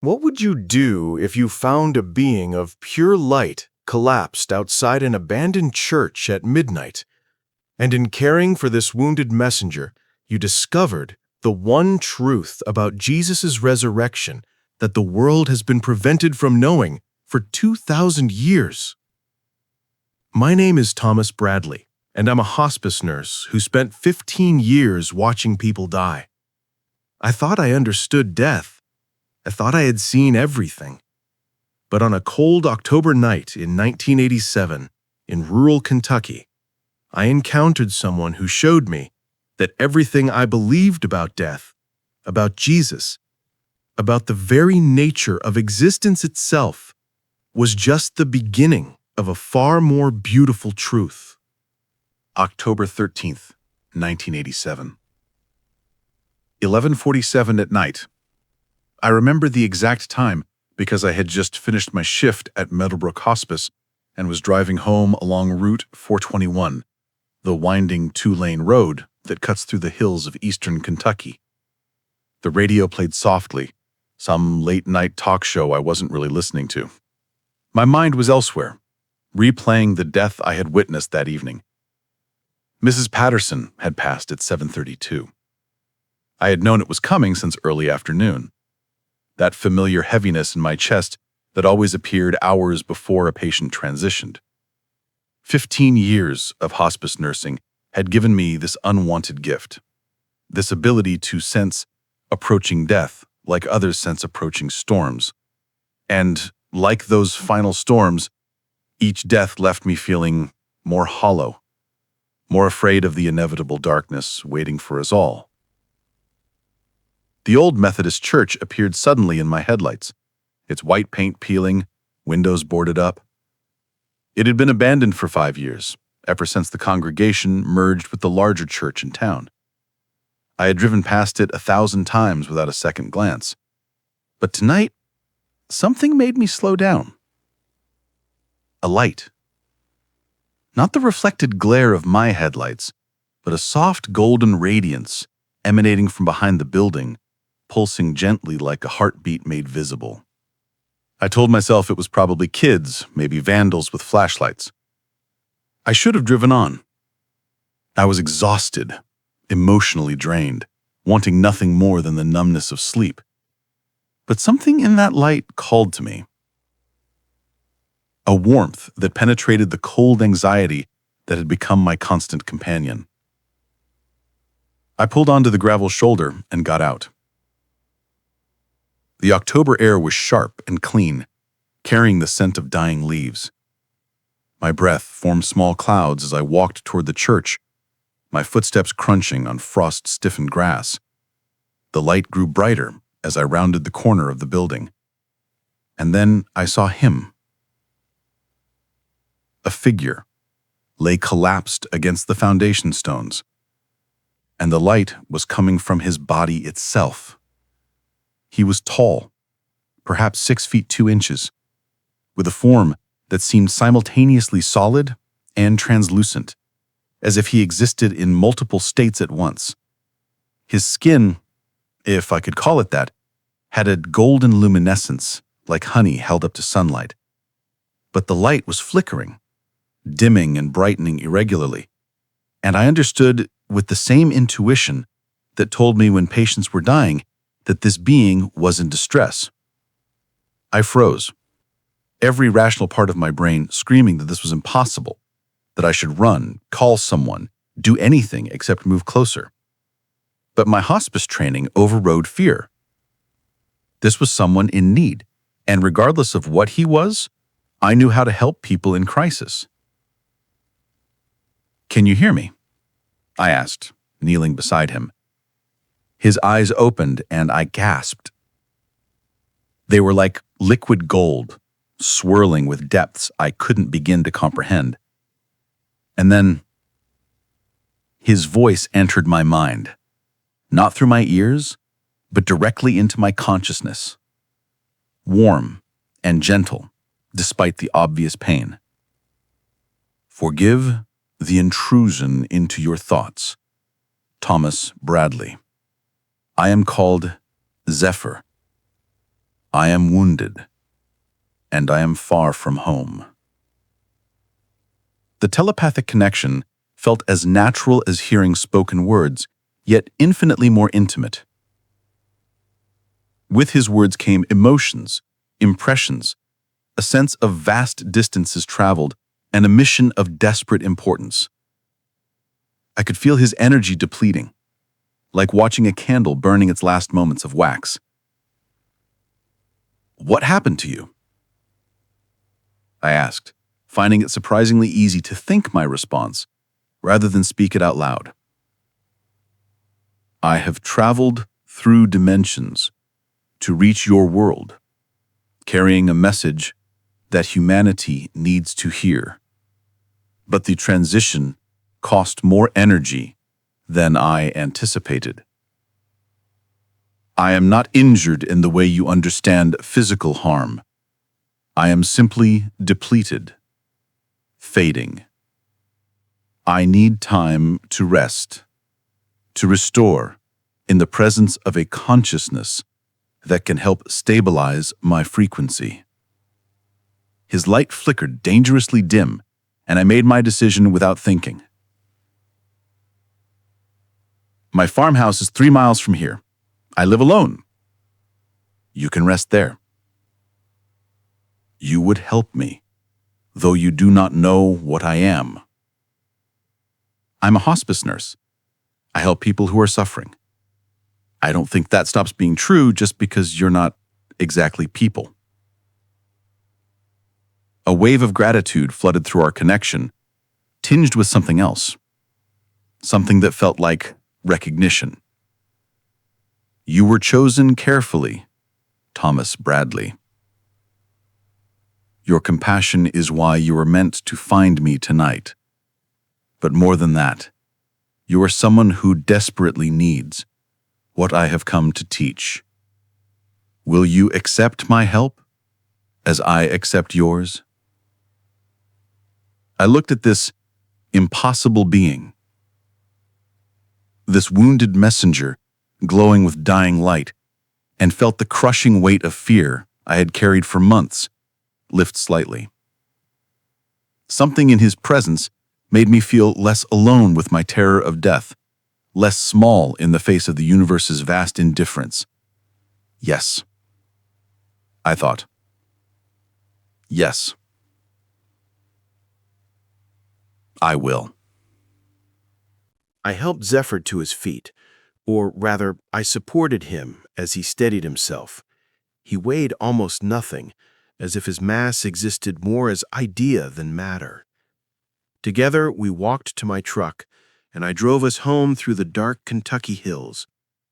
What would you do if you found a being of pure light collapsed outside an abandoned church at midnight, and in caring for this wounded messenger, you discovered the one truth about Jesus' resurrection that the world has been prevented from knowing for 2,000 years? My name is Thomas Bradley, and I'm a hospice nurse who spent 15 years watching people die. I thought I understood death. I thought I had seen everything. But on a cold October night in 1987, in rural Kentucky, I encountered someone who showed me that everything I believed about death, about Jesus, about the very nature of existence itself, was just the beginning of a far more beautiful truth. October 13th, 1987. 11:47 at night. I remember the exact time because I had just finished my shift at Meadowbrook Hospice and was driving home along Route 421, the winding two-lane road that cuts through the hills of eastern Kentucky. The radio played softly, some late-night talk show I wasn't really listening to. My mind was elsewhere, replaying the death I had witnessed that evening. Mrs. Patterson had passed at 7:32. I had known it was coming since early afternoon. That familiar heaviness in my chest that always appeared hours before a patient transitioned. 15 years of hospice nursing had given me this unwanted gift, this ability to sense approaching death like others sense approaching storms. And like those final storms, each death left me feeling more hollow, more afraid of the inevitable darkness waiting for us all. The old Methodist church appeared suddenly in my headlights, its white paint peeling, windows boarded up. It had been abandoned for 5 years, ever since the congregation merged with the larger church in town. I had driven past it 1,000 times without a second glance. But tonight, something made me slow down. A light. Not the reflected glare of my headlights, but a soft golden radiance emanating from behind the building, pulsing gently like a heartbeat made visible. I told myself it was probably kids, maybe vandals with flashlights. I should have driven on. I was exhausted, emotionally drained, wanting nothing more than the numbness of sleep. But something in that light called to me. A warmth that penetrated the cold anxiety that had become my constant companion. I pulled onto the gravel shoulder and got out. The October air was sharp and clean, carrying the scent of dying leaves. My breath formed small clouds as I walked toward the church, my footsteps crunching on frost-stiffened grass. The light grew brighter as I rounded the corner of the building. And then I saw him. A figure lay collapsed against the foundation stones, and the light was coming from his body itself. He was tall, perhaps 6 feet 2 inches, with a form that seemed simultaneously solid and translucent, as if he existed in multiple states at once. His skin, if I could call it that, had a golden luminescence like honey held up to sunlight. But the light was flickering, dimming and brightening irregularly, and I understood with the same intuition that told me when patients were dying that this being was in distress. I froze, every rational part of my brain screaming that this was impossible, that I should run, call someone, do anything except move closer. But my hospice training overrode fear. This was someone in need, and regardless of what he was, I knew how to help people in crisis. "Can you hear me?" I asked, kneeling beside him. His eyes opened and I gasped. They were like liquid gold, swirling with depths I couldn't begin to comprehend. And then his voice entered my mind, not through my ears, but directly into my consciousness. Warm and gentle, despite the obvious pain. "Forgive the intrusion into your thoughts. Thomas Bradley. I am called Zephyr. I am wounded, and I am far from home. The telepathic connection felt as natural as hearing spoken words, yet infinitely more intimate. With his words came emotions, impressions, a sense of vast distances traveled, and a mission of desperate importance. I could feel his energy depleting, like watching a candle burning its last moments of wax. "What happened to you?" I asked, finding it surprisingly easy to think my response, rather than speak it out loud. "I have traveled through dimensions to reach your world, carrying a message that humanity needs to hear. But the transition cost more energy than I anticipated. I am not injured in the way you understand physical harm. I am simply depleted, fading. I need time to rest, to restore in the presence of a consciousness that can help stabilize my frequency." His light flickered dangerously dim, and I made my decision without thinking. "My farmhouse is 3 miles from here. I live alone. You can rest there. You would help me, though you do not know what I am." "I'm a hospice nurse. I help people who are suffering." "I don't think that stops being true just because you're not exactly people." A wave of gratitude flooded through our connection, tinged with something else. Something that felt like recognition. "You were chosen carefully, Thomas Bradley. Your compassion is why you were meant to find me tonight. But more than that, you are someone who desperately needs what I have come to teach. Will you accept my help as I accept yours?" I looked at this impossible being, this wounded messenger glowing with dying light, and felt the crushing weight of fear I had carried for months lift slightly. Something in his presence made me feel less alone with my terror of death, less small in the face of the universe's vast indifference. Yes, I thought. Yes, I will. I helped Zephyr to his feet, or rather, I supported him as he steadied himself. He weighed almost nothing, as if his mass existed more as idea than matter. Together, we walked to my truck, and I drove us home through the dark Kentucky hills,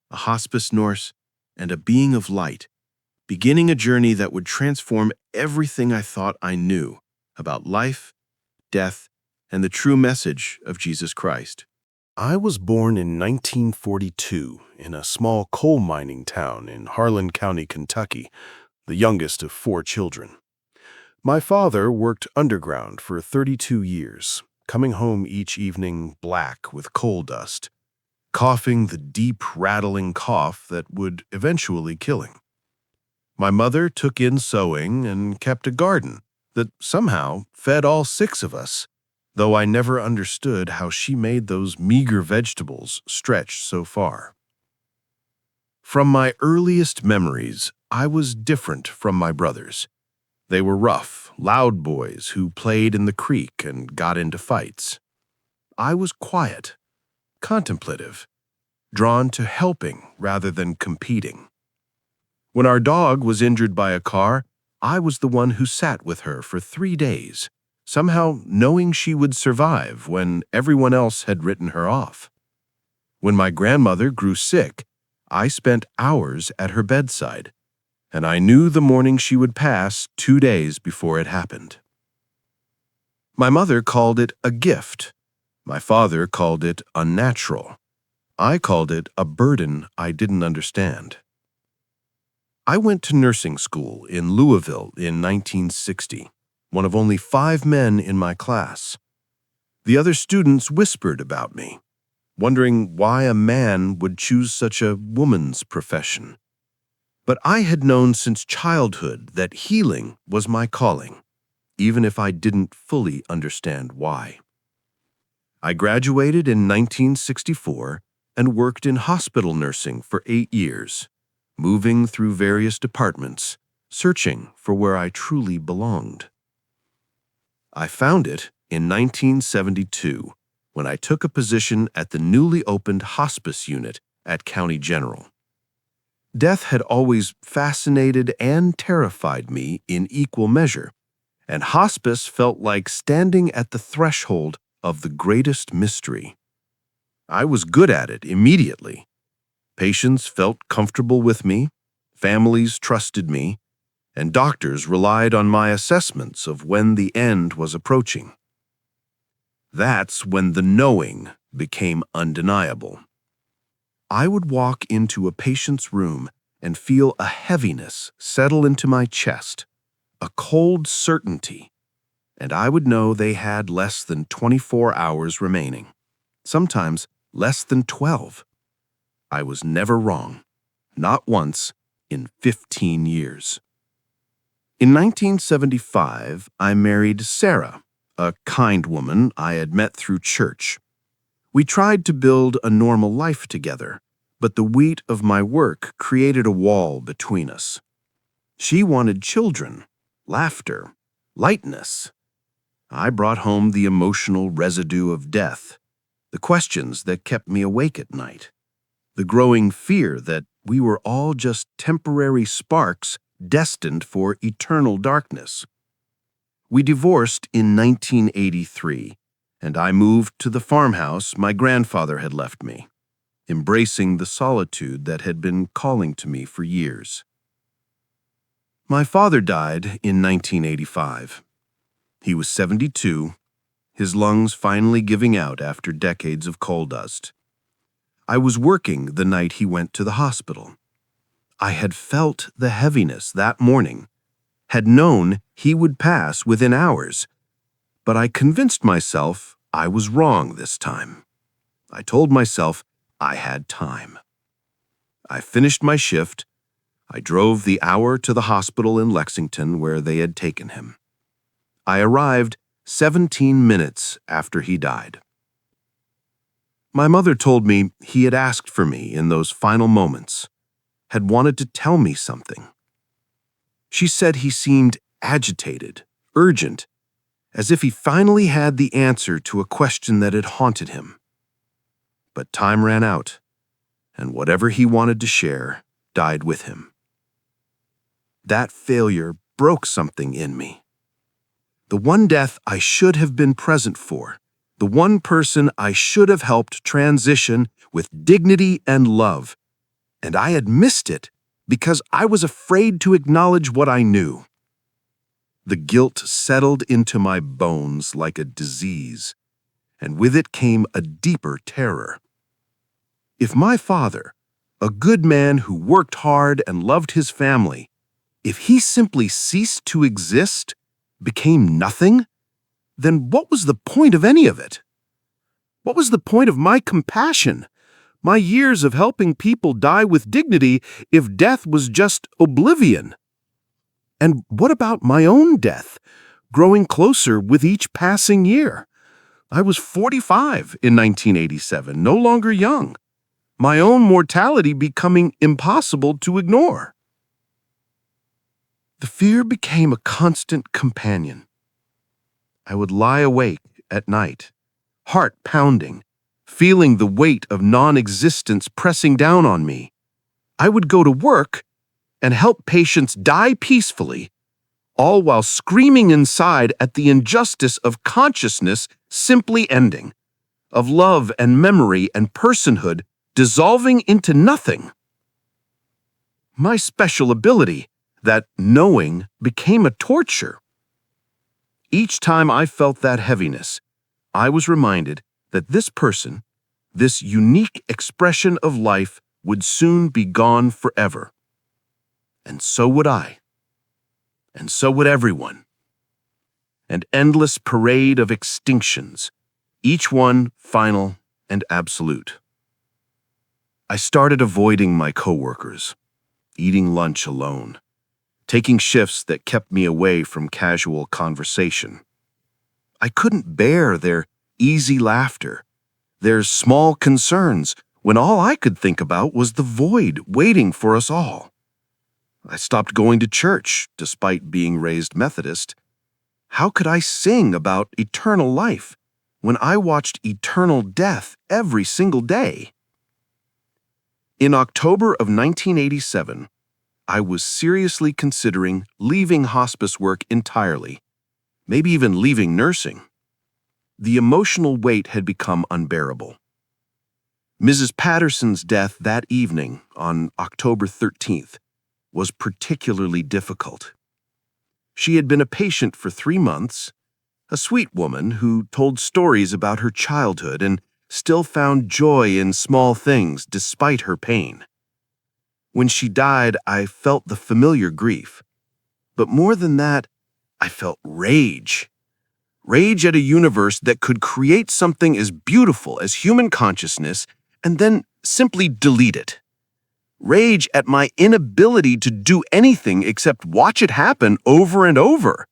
a hospice nurse and a being of light, beginning a journey that would transform everything I thought I knew about life, death, and the true message of Jesus Christ. I was born in 1942 in a small coal mining town in Harlan County, Kentucky, the youngest of 4 children. My father worked underground for 32 years, coming home each evening black with coal dust, coughing the deep, rattling cough that would eventually kill him. My mother took in sewing and kept a garden that somehow fed all 6 of us, though I never understood how she made those meager vegetables stretch so far. From my earliest memories, I was different from my brothers. They were rough, loud boys who played in the creek and got into fights. I was quiet, contemplative, drawn to helping rather than competing. When our dog was injured by a car, I was the one who sat with her for 3 days, somehow knowing she would survive when everyone else had written her off. When my grandmother grew sick, I spent hours at her bedside, and I knew the morning she would pass 2 days before it happened. My mother called it a gift. My father called it unnatural. I called it a burden I didn't understand. I went to nursing school in Louisville in 1960, one of only 5 men in my class. The other students whispered about me, wondering why a man would choose such a woman's profession. But I had known since childhood that healing was my calling, even if I didn't fully understand why. I graduated in 1964 and worked in hospital nursing for 8 years, moving through various departments, searching for where I truly belonged. I found it in 1972 when I took a position at the newly opened hospice unit at County General. Death had always fascinated and terrified me in equal measure, and hospice felt like standing at the threshold of the greatest mystery. I was good at it immediately. Patients felt comfortable with me, families trusted me, and doctors relied on my assessments of when the end was approaching. That's when the knowing became undeniable. I would walk into a patient's room and feel a heaviness settle into my chest, a cold certainty, and I would know they had less than 24 hours remaining, sometimes less than 12. I was never wrong, not once in 15 years. In 1975, I married Sarah, a kind woman I had met through church. We tried to build a normal life together, but the weight of my work created a wall between us. She wanted children, laughter, lightness. I brought home the emotional residue of death, the questions that kept me awake at night, the growing fear that we were all just temporary sparks destined for eternal darkness. We divorced in 1983, and I moved to the farmhouse my grandfather had left me, embracing the solitude that had been calling to me for years. My father died in 1985. He was 72, his lungs finally giving out after decades of coal dust. I was working the night he went to the hospital. I had felt the heaviness that morning, had known he would pass within hours, but I convinced myself I was wrong this time. I told myself I had time. I finished my shift. I drove the hour to the hospital in Lexington where they had taken him. I arrived 17 minutes after he died. My mother told me he had asked for me in those final moments, had wanted to tell me something. She said he seemed agitated, urgent, as if he finally had the answer to a question that had haunted him. But time ran out, and whatever he wanted to share died with him. That failure broke something in me. The one death I should have been present for, the one person I should have helped transition with dignity and love, and I had missed it because I was afraid to acknowledge what I knew. The guilt settled into my bones like a disease, and with it came a deeper terror. If my father, a good man who worked hard and loved his family, if he simply ceased to exist, became nothing, then what was the point of any of it? What was the point of my compassion, my years of helping people die with dignity, if death was just oblivion? And what about my own death, growing closer with each passing year? I was 45 in 1987, no longer young. My own mortality becoming impossible to ignore. The fear became a constant companion. I would lie awake at night, heart pounding, feeling the weight of non-existence pressing down on me. I would go to work and help patients die peacefully, all while screaming inside at the injustice of consciousness simply ending, of love and memory and personhood dissolving into nothing. My special ability, that knowing, became a torture. Each time I felt that heaviness, I was reminded that this person, this unique expression of life, would soon be gone forever. And so would I. And so would everyone. An endless parade of extinctions, each one final and absolute. I started avoiding my coworkers. eating lunch alone, taking shifts that kept me away from casual conversation. I couldn't bear their easy laughter, their small concerns, when all I could think about was the void waiting for us all. I stopped going to church, despite being raised Methodist. How could I sing about eternal life when I watched eternal death every single day? In October of 1987, I was seriously considering leaving hospice work entirely, maybe even leaving nursing. The emotional weight had become unbearable. Mrs. Patterson's death that evening, on October 13th, was particularly difficult. She had been a patient for 3 months, a sweet woman who told stories about her childhood and still found joy in small things despite her pain. When she died, I felt the familiar grief. But more than that, I felt rage. Rage at a universe that could create something as beautiful as human consciousness and then simply delete it. Rage at my inability to do anything except watch it happen over and over.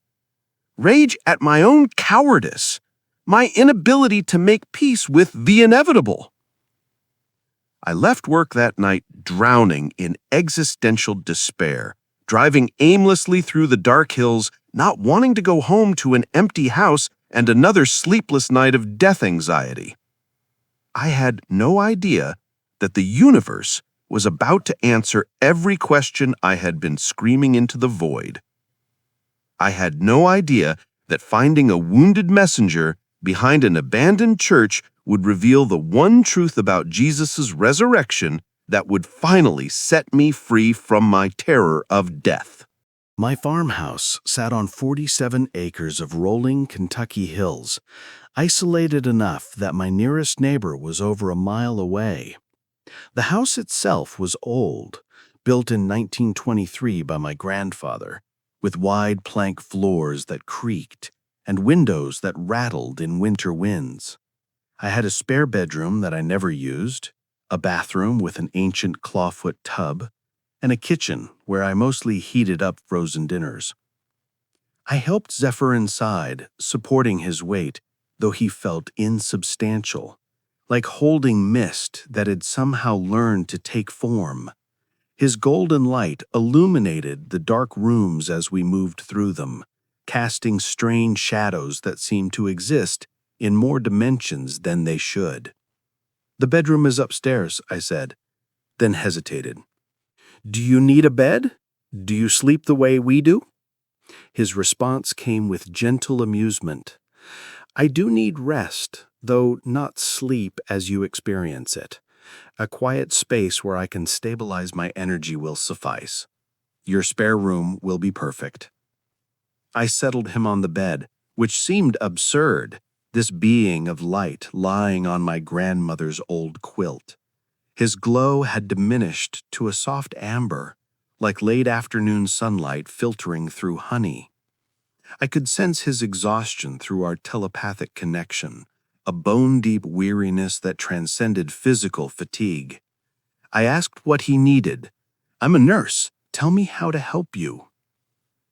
Rage at my own cowardice, my inability to make peace with the inevitable. I left work that night drowning in existential despair, driving aimlessly through the dark hills, not wanting to go home to an empty house and another sleepless night of death anxiety. I had no idea that the universe was about to answer every question I had been screaming into the void. I had no idea that finding a wounded messenger behind an abandoned church would reveal the one truth about Jesus' resurrection that would finally set me free from my terror of death. My farmhouse sat on 47 acres of rolling Kentucky hills, isolated enough that my nearest neighbor was over a mile away. The house itself was old, built in 1923 by my grandfather, with wide plank floors that creaked and windows that rattled in winter winds. I had a spare bedroom that I never used, a bathroom with an ancient clawfoot tub, and a kitchen where I mostly heated up frozen dinners. I helped Zephyr inside, supporting his weight, though he felt insubstantial, like holding mist that had somehow learned to take form. His golden light illuminated the dark rooms as we moved through them, casting strange shadows that seemed to exist in more dimensions than they should. "The bedroom is upstairs," I said, then hesitated. "Do you need a bed? Do you sleep the way we do?" His response came with gentle amusement. "I do need rest, though not sleep as you experience it. A quiet space where I can stabilize my energy will suffice. Your spare room will be perfect." I settled him on the bed, which seemed absurd, this being of light lying on my grandmother's old quilt. His glow had diminished to a soft amber, like late afternoon sunlight filtering through honey. I could sense his exhaustion through our telepathic connection, a bone-deep weariness that transcended physical fatigue. I asked what he needed. "I'm a nurse. Tell me how to help you."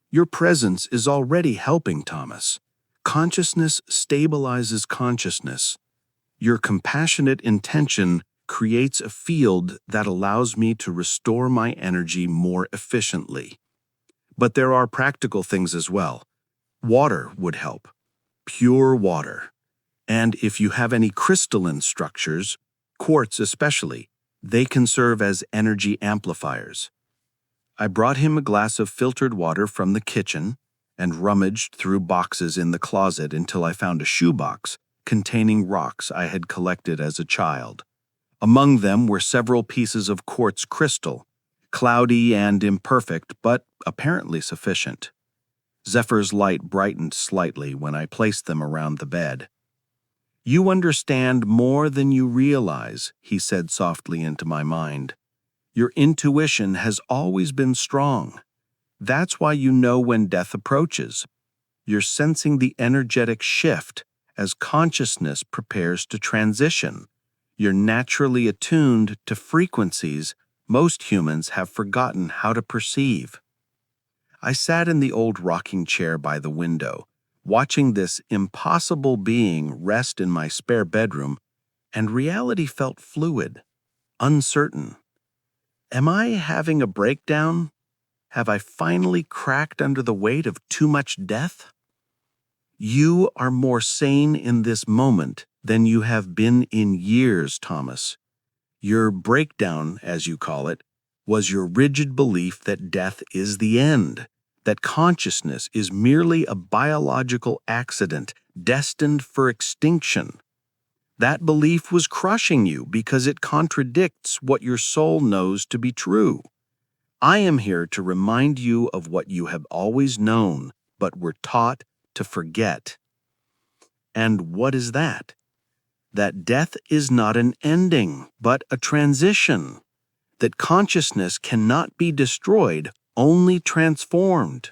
"Your presence is already helping, Thomas. Consciousness stabilizes consciousness. Your compassionate intention creates a field that allows me to restore my energy more efficiently. But there are practical things as well. Water would help. Pure water. And if you have any crystalline structures, quartz especially, they can serve as energy amplifiers." I brought him a glass of filtered water from the kitchen and rummaged through boxes in the closet until I found a shoebox containing rocks I had collected as a child. Among them were several pieces of quartz crystal, cloudy and imperfect, but apparently sufficient. Zephyr's light brightened slightly when I placed them around the bed. "You understand more than you realize," he said softly into my mind. "Your intuition has always been strong. That's why you know when death approaches. You're sensing the energetic shift as consciousness prepares to transition. You're naturally attuned to frequencies Most humans have forgotten how to perceive. I sat in the old rocking chair by the window, watching this impossible being rest in my spare bedroom, and reality felt fluid, uncertain. Am I having a breakdown? Have I finally cracked under the weight of too much death? You are more sane in this moment than you have been in years, Thomas. Your breakdown, as you call it, was your rigid belief that death is the end, that consciousness is merely a biological accident destined for extinction. That belief was crushing you because it contradicts what your soul knows to be true. I am here to remind you of what you have always known, but were taught to forget. And what is that? That death is not an ending, but a transition. That consciousness cannot be destroyed, only transformed.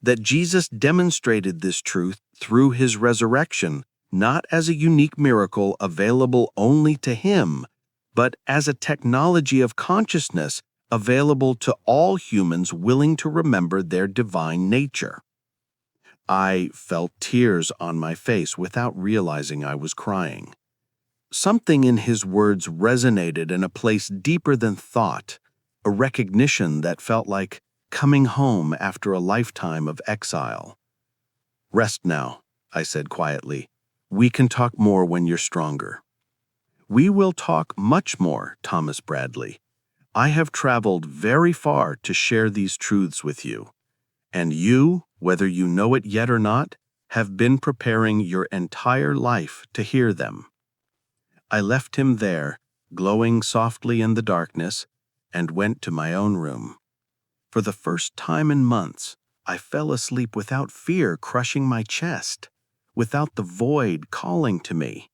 That Jesus demonstrated this truth through his resurrection, not as a unique miracle available only to him, but as a technology of consciousness available to all humans willing to remember their divine nature. I felt tears on my face without realizing I was crying. Something in his words resonated in a place deeper than thought, a recognition that felt like coming home after a lifetime of exile. Rest now, I said quietly. We can talk more when you're stronger. We will talk much more, Thomas Bradley. I have traveled very far to share these truths with you. And you, whether you know it yet or not, have been preparing your entire life to hear them. I left him there, glowing softly in the darkness, and went to my own room. For the first time in months, I fell asleep without fear crushing my chest, without the void calling to me.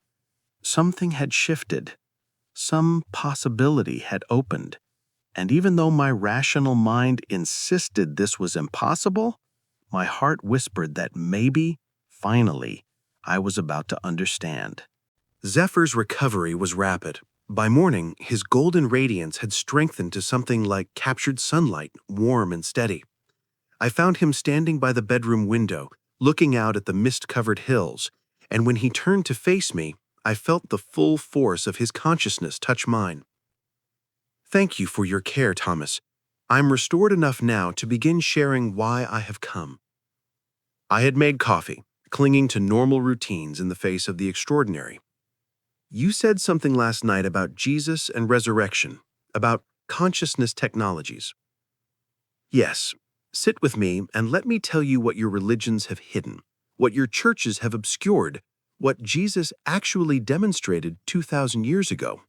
Something had shifted. Some possibility had opened. And even though my rational mind insisted this was impossible, my heart whispered that maybe, finally, I was about to understand. Zephyr's recovery was rapid. By morning, his golden radiance had strengthened to something like captured sunlight, warm and steady. I found him standing by the bedroom window, looking out at the mist-covered hills, and when he turned to face me, I felt the full force of his consciousness touch mine. Thank you for your care, Thomas. I'm restored enough now to begin sharing why I have come. I had made coffee, clinging to normal routines in the face of the extraordinary. You said something last night about Jesus and resurrection, about consciousness technologies. Yes, sit with me and let me tell you what your religions have hidden, what your churches have obscured, what Jesus actually demonstrated 2,000 years ago.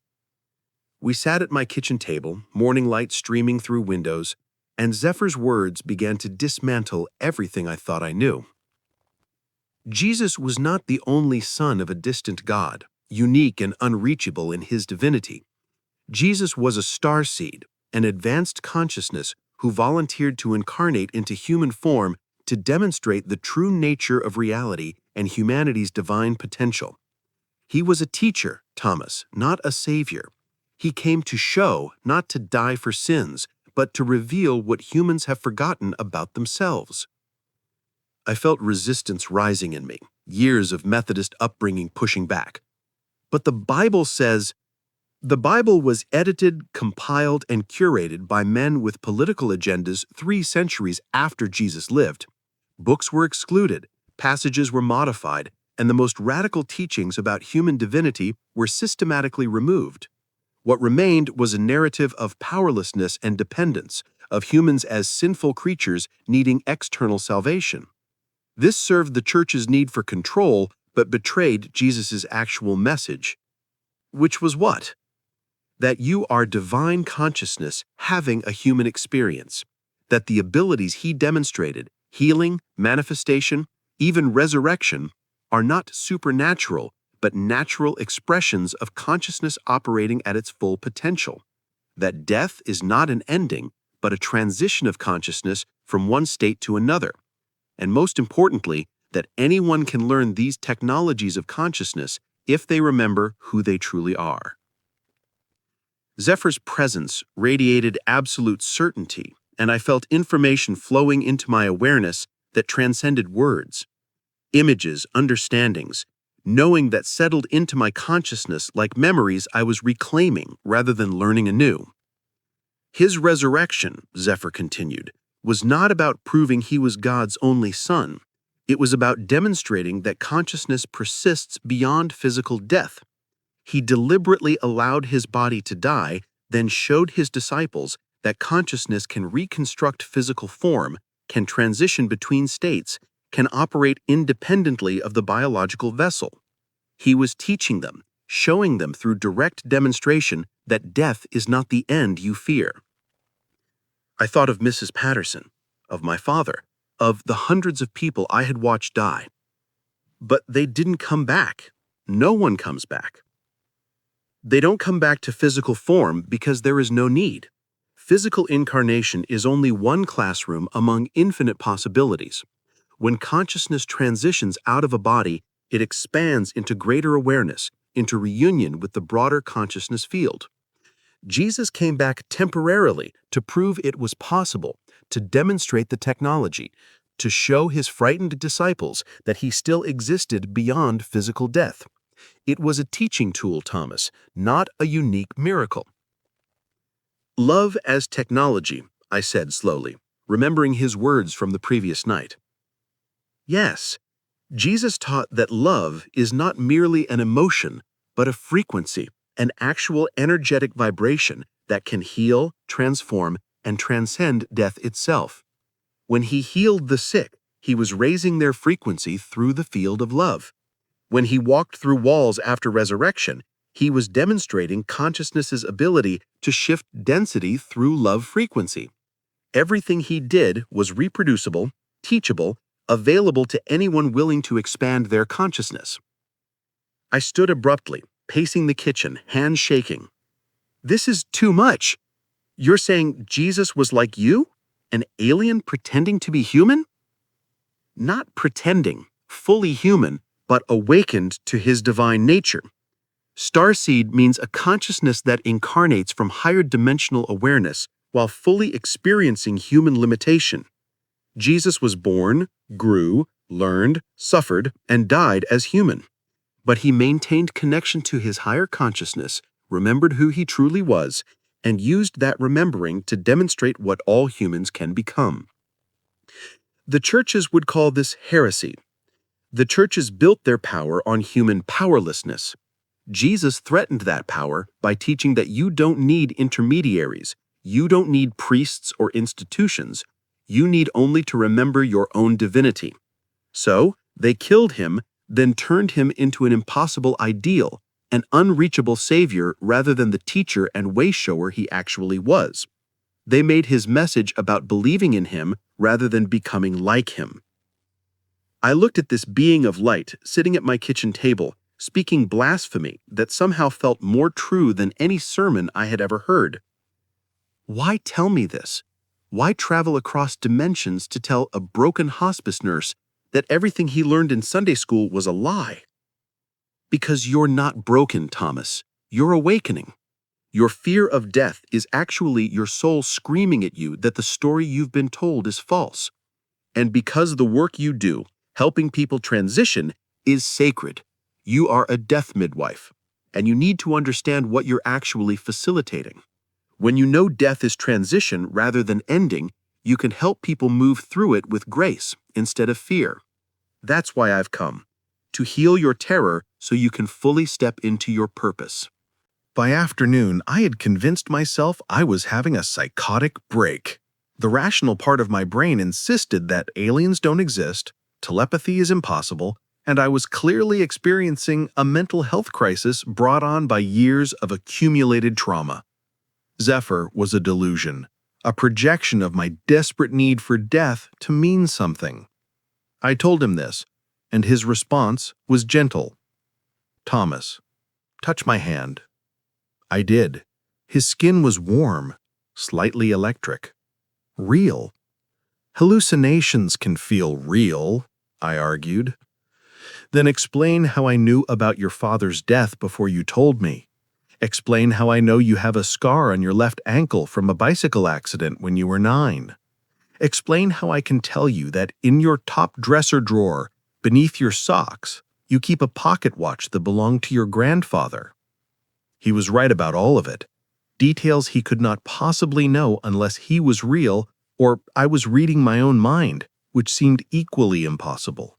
We sat at my kitchen table, morning light streaming through windows, and Zephyr's words began to dismantle everything I thought I knew. Jesus was not the only son of a distant God, unique and unreachable in his divinity. Jesus was a starseed, an advanced consciousness who volunteered to incarnate into human form to demonstrate the true nature of reality and humanity's divine potential. He was a teacher, Thomas, not a savior. He came to show, not to die for sins, but to reveal what humans have forgotten about themselves. I felt resistance rising in me, years of Methodist upbringing pushing back. But the Bible says, the Bible was edited, compiled, and curated by men with political agendas 3 centuries after Jesus lived. Books were excluded, passages were modified, and the most radical teachings about human divinity were systematically removed. What remained was a narrative of powerlessness and dependence, of humans as sinful creatures needing external salvation. This served the church's need for control, but betrayed Jesus' actual message. Which was what? That you are divine consciousness having a human experience. That the abilities he demonstrated, healing, manifestation, even resurrection, are not supernatural, but natural expressions of consciousness operating at its full potential. That death is not an ending, but a transition of consciousness from one state to another. And most importantly, that anyone can learn these technologies of consciousness if they remember who they truly are. Zephyr's presence radiated absolute certainty, and I felt information flowing into my awareness that transcended words. Images, understandings, knowing that settled into my consciousness like memories I was reclaiming rather than learning anew. His resurrection, Zephyr continued, was not about proving he was God's only son. It was about demonstrating that consciousness persists beyond physical death. He deliberately allowed his body to die, then showed his disciples that consciousness can reconstruct physical form, can transition between states, can operate independently of the biological vessel. He was teaching them, showing them through direct demonstration that death is not the end you fear. I thought of Mrs. Patterson, of my father, of the hundreds of people I had watched die. But they didn't come back. No one comes back. They don't come back to physical form because there is no need. Physical incarnation is only one classroom among infinite possibilities. When consciousness transitions out of a body, it expands into greater awareness, into reunion with the broader consciousness field. Jesus came back temporarily to prove it was possible, to demonstrate the technology, to show his frightened disciples that he still existed beyond physical death. It was a teaching tool, Thomas, not a unique miracle. Love as technology, I said slowly, remembering his words from the previous night. Yes, Jesus taught that love is not merely an emotion, but a frequency, an actual energetic vibration that can heal, transform, and transcend death itself. When he healed the sick, he was raising their frequency through the field of love. When he walked through walls after resurrection, he was demonstrating consciousness's ability to shift density through love frequency. Everything he did was reproducible, teachable, available to anyone willing to expand their consciousness. I stood abruptly, pacing the kitchen, hands shaking. This is too much. You're saying Jesus was like you? An alien pretending to be human? Not pretending, fully human, but awakened to his divine nature. Starseed means a consciousness that incarnates from higher dimensional awareness while fully experiencing human limitation. Jesus was born, grew, learned, suffered, and died as human. But he maintained connection to his higher consciousness, remembered who he truly was, and used that remembering to demonstrate what all humans can become. The churches would call this heresy. The churches built their power on human powerlessness. Jesus threatened that power by teaching that you don't need intermediaries, you don't need priests or institutions, you need only to remember your own divinity. So, they killed him, then turned him into an impossible ideal, an unreachable savior rather than the teacher and way-shower he actually was. They made his message about believing in him rather than becoming like him. I looked at this being of light sitting at my kitchen table, speaking blasphemy that somehow felt more true than any sermon I had ever heard. Why tell me this? Why travel across dimensions to tell a broken hospice nurse that everything he learned in Sunday school was a lie? Because you're not broken, Thomas. You're awakening. Your fear of death is actually your soul screaming at you that the story you've been told is false. And because the work you do, helping people transition, is sacred, you are a death midwife, and you need to understand what you're actually facilitating. When you know death is transition rather than ending, you can help people move through it with grace instead of fear. That's why I've come, to heal your terror so you can fully step into your purpose. By afternoon, I had convinced myself I was having a psychotic break. The rational part of my brain insisted that aliens don't exist, telepathy is impossible, and I was clearly experiencing a mental health crisis brought on by years of accumulated trauma. Zephyr was a delusion, a projection of my desperate need for death to mean something. I told him this, and his response was gentle. Thomas, touch my hand. I did. His skin was warm, slightly electric. Real. Hallucinations can feel real, I argued. Then explain how I knew about your father's death before you told me. Explain how I know you have a scar on your left ankle from a bicycle accident when you were 9. Explain how I can tell you that in your top dresser drawer, beneath your socks, you keep a pocket watch that belonged to your grandfather. He was right about all of it. Details he could not possibly know unless he was real or I was reading my own mind, which seemed equally impossible.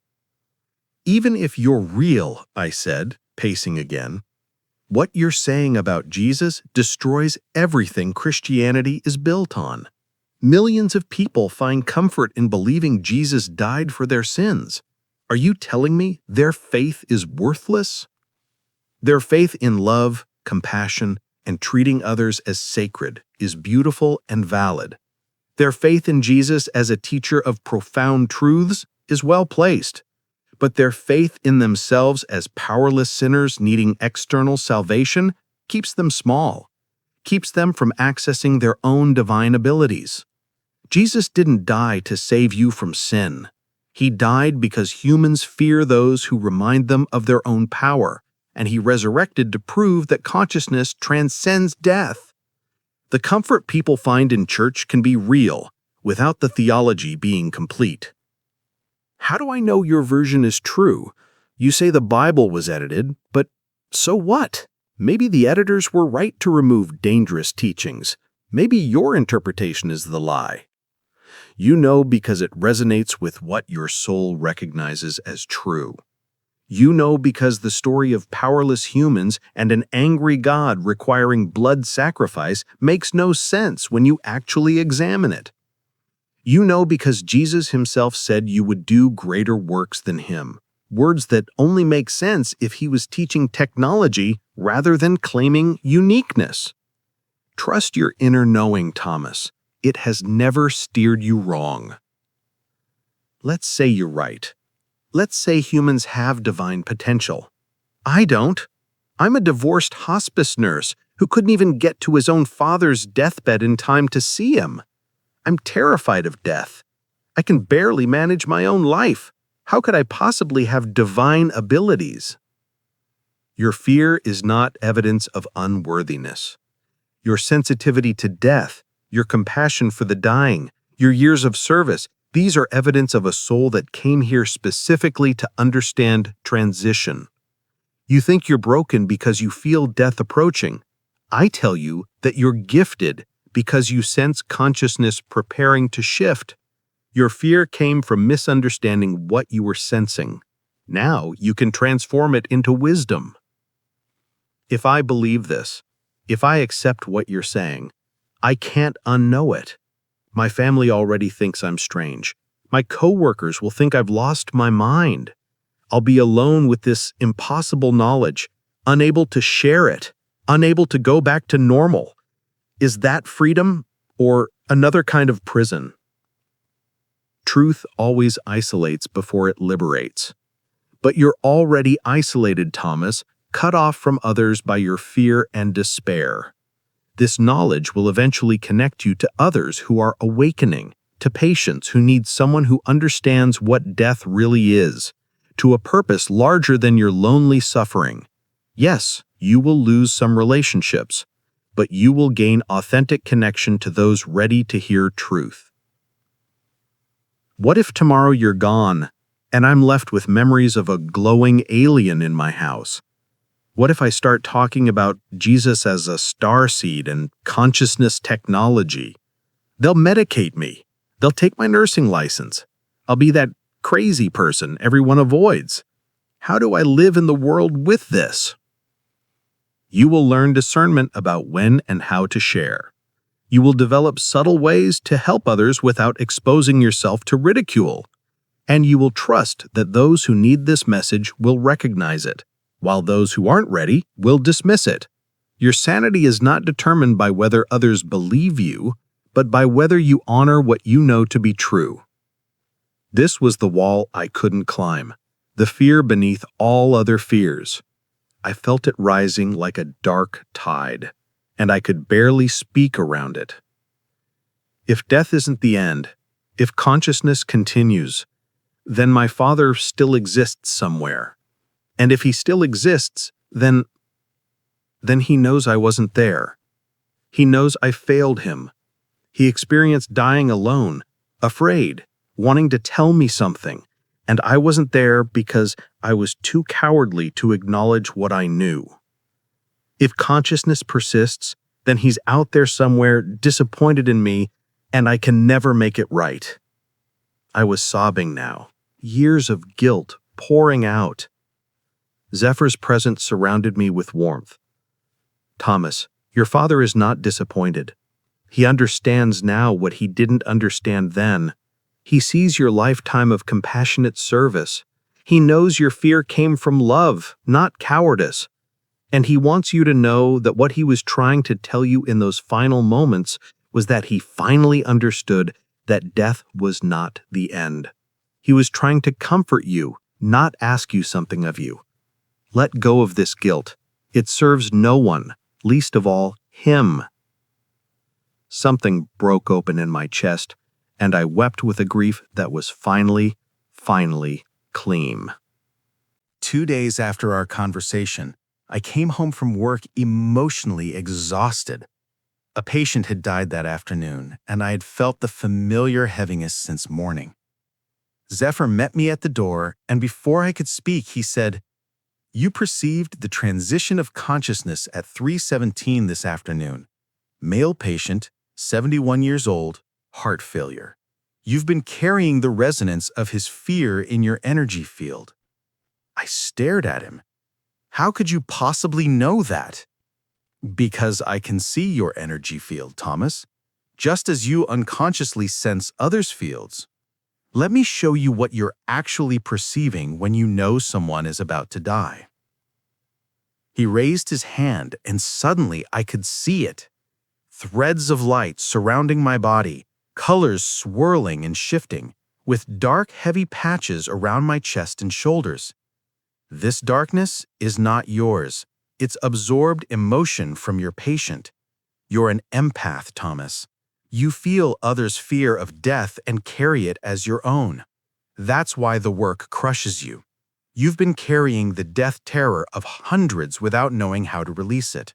Even if you're real, I said, pacing again, what you're saying about Jesus destroys everything Christianity is built on. Millions of people find comfort in believing Jesus died for their sins. Are you telling me their faith is worthless? Their faith in love, compassion, and treating others as sacred is beautiful and valid. Their faith in Jesus as a teacher of profound truths is well placed. But their faith in themselves as powerless sinners needing external salvation keeps them small, keeps them from accessing their own divine abilities. Jesus didn't die to save you from sin. He died because humans fear those who remind them of their own power, and he resurrected to prove that consciousness transcends death. The comfort people find in church can be real without the theology being complete. How do I know your version is true? You say the Bible was edited, but so what? Maybe the editors were right to remove dangerous teachings. Maybe your interpretation is the lie. You know because it resonates with what your soul recognizes as true. You know because the story of powerless humans and an angry God requiring blood sacrifice makes no sense when you actually examine it. You know because Jesus himself said you would do greater works than him, words that only make sense if he was teaching technology rather than claiming uniqueness. Trust your inner knowing, Thomas. It has never steered you wrong. Let's say you're right. Let's say humans have divine potential. I don't. I'm a divorced hospice nurse who couldn't even get to his own father's deathbed in time to see him. I'm terrified of death. I can barely manage my own life. How could I possibly have divine abilities? Your fear is not evidence of unworthiness. Your sensitivity to death, your compassion for the dying, your years of service, these are evidence of a soul that came here specifically to understand transition. You think you're broken because you feel death approaching. I tell you that you're gifted because you sense consciousness preparing to shift. Your fear came from misunderstanding what you were sensing. Now you can transform it into wisdom. If I believe this, if I accept what you're saying, I can't unknow it. My family already thinks I'm strange. My coworkers will think I've lost my mind. I'll be alone with this impossible knowledge, unable to share it, unable to go back to normal. Is that freedom or another kind of prison? Truth always isolates before it liberates. But you're already isolated, Thomas, cut off from others by your fear and despair. This knowledge will eventually connect you to others who are awakening, to patients who need someone who understands what death really is, to a purpose larger than your lonely suffering. Yes, you will lose some relationships, but you will gain authentic connection to those ready to hear truth. What if tomorrow you're gone, and I'm left with memories of a glowing alien in my house? What if I start talking about Jesus as a starseed and consciousness technology? They'll medicate me. They'll take my nursing license. I'll be that crazy person everyone avoids. How do I live in the world with this? You will learn discernment about when and how to share. You will develop subtle ways to help others without exposing yourself to ridicule. And you will trust that those who need this message will recognize it, while those who aren't ready will dismiss it. Your sanity is not determined by whether others believe you, but by whether you honor what you know to be true. This was the wall I couldn't climb, the fear beneath all other fears. I felt it rising like a dark tide, and I could barely speak around it. If death isn't the end, if consciousness continues, then my father still exists somewhere. And if he still exists, then then he knows I wasn't there. He knows I failed him. He experienced dying alone, afraid, wanting to tell me something, and I wasn't there because I was too cowardly to acknowledge what I knew. If consciousness persists, then he's out there somewhere disappointed in me, and I can never make it right. I was sobbing now, years of guilt pouring out. Zephyr's presence surrounded me with warmth. Thomas, your father is not disappointed. He understands now what he didn't understand then. He sees your lifetime of compassionate service. He knows your fear came from love, not cowardice. And he wants you to know that what he was trying to tell you in those final moments was that he finally understood that death was not the end. He was trying to comfort you, not ask you something of you. Let go of this guilt. It serves no one, least of all, him. Something broke open in my chest, and I wept with a grief that was finally clean. 2 days after our conversation, I came home from work emotionally exhausted. A patient had died that afternoon, and I had felt the familiar heaviness since morning. Zephyr met me at the door, and before I could speak, he said, "You perceived the transition of consciousness at 3:17 this afternoon. Male patient, 71 years old, heart failure. You've been carrying the resonance of his fear in your energy field." I stared at him. "How could you possibly know that?" "Because I can see your energy field, Thomas, just as you unconsciously sense others' fields. Let me show you what you're actually perceiving when you know someone is about to die." He raised his hand, and suddenly I could see it. Threads of light surrounding my body, colors swirling and shifting, with dark, heavy patches around my chest and shoulders. "This darkness is not yours. It's absorbed emotion from your patient. You're an empath, Thomas. You feel others' fear of death and carry it as your own. That's why the work crushes you. You've been carrying the death terror of hundreds without knowing how to release it."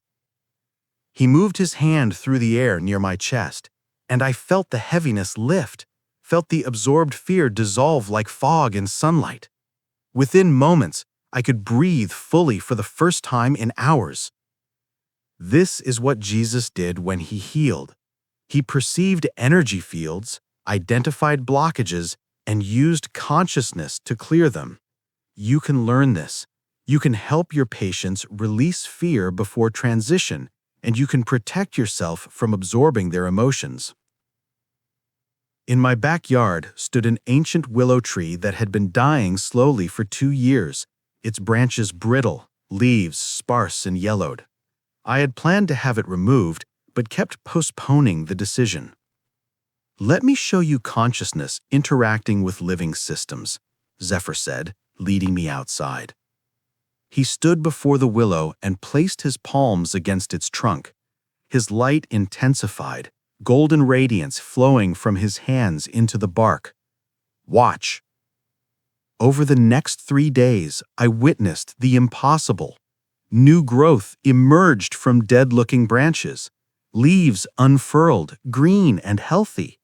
He moved his hand through the air near my chest, and I felt the heaviness lift, felt the absorbed fear dissolve like fog in sunlight. Within moments, I could breathe fully for the first time in hours. This is what Jesus did when he healed. He perceived energy fields, identified blockages, and used consciousness to clear them. You can learn this. You can help your patients release fear before transition, and you can protect yourself from absorbing their emotions. In my backyard stood an ancient willow tree that had been dying slowly for 2 years, its branches brittle, leaves sparse and yellowed. I had planned to have it removed, but kept postponing the decision. "Let me show you consciousness interacting with living systems," Zephyr said, leading me outside. He stood before the willow and placed his palms against its trunk. His light intensified, golden radiance flowing from his hands into the bark. "Watch." Over the next 3 days, I witnessed the impossible. New growth emerged from dead-looking branches. Leaves unfurled, green and healthy.